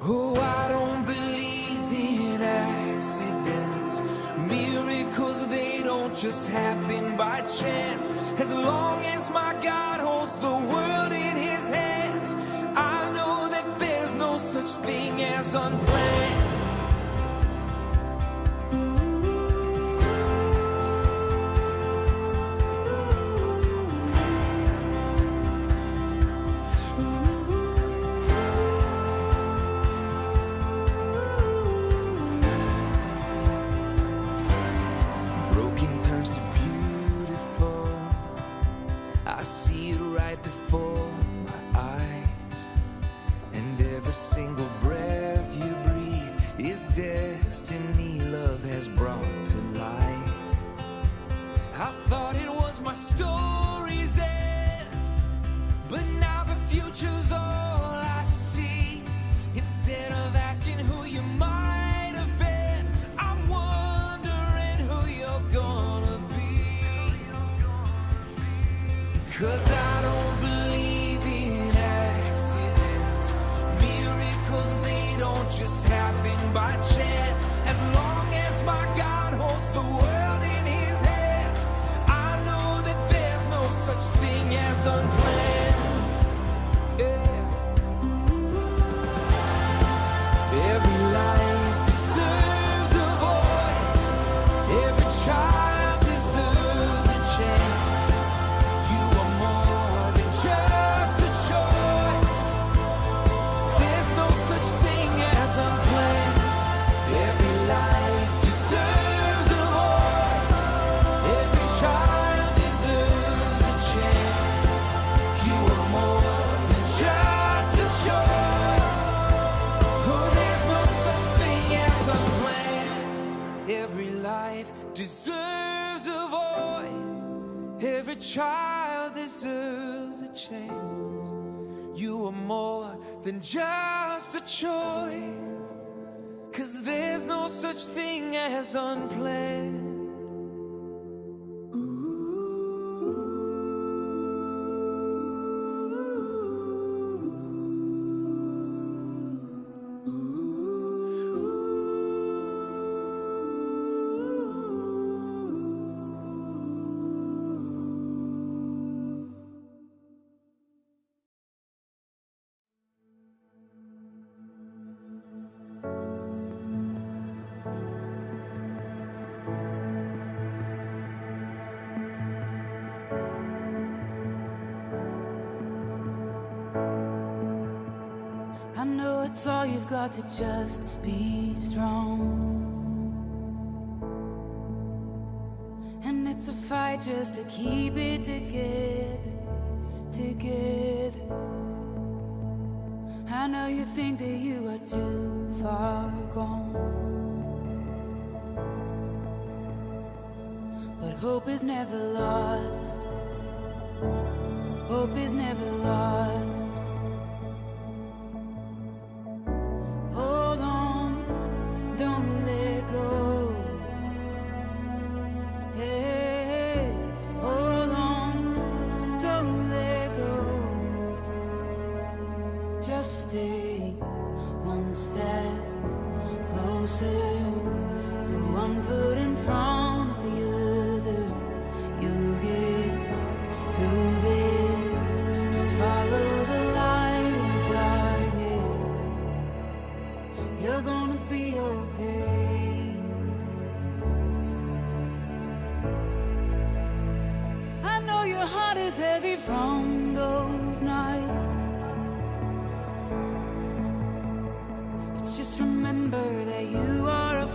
Oh, I don't believe in accidents. Miracles, they don't just happen by chance. As long as my God holds the world in His hands, I know that there's no such thing as unplanned. Destiny love has brought to light. thought it was my story's end, but now the future's all I see. Instead of asking who you might have been, I'm wondering who you're gonna be. 'Cause I don't believe in accidents. Miracles, they don't just happen by chance. As long as my God holds the world in his hands, I know that there's no such thing as unplanned. Yeah. Every life deserves a voice. Every child deserves a chance. You are more than just a choice. There's no such thing as unplanned. Every life deserves a voice. Every child deserves a chance. You are more than just a choice. Oh, there's no such thing as unplanned. Every life deserves a voice. Every child deserves a chance. You are more than just a choice. 'Cause there's no such thing as unplanned. I know it's all you've got to just be strong. And it's a fight just to keep it together, together. I know you think that you are too far gone, but hope is never lost. Hope is never lost. Hold on, don't let go. Hey, hold on, don't let go. Just stay one step closer, put one foot in front of the other. You'll get through this. Just follow the light in the darkness. You're gonna be okay. I know your heart is heavy from those nights, but just remember that you are a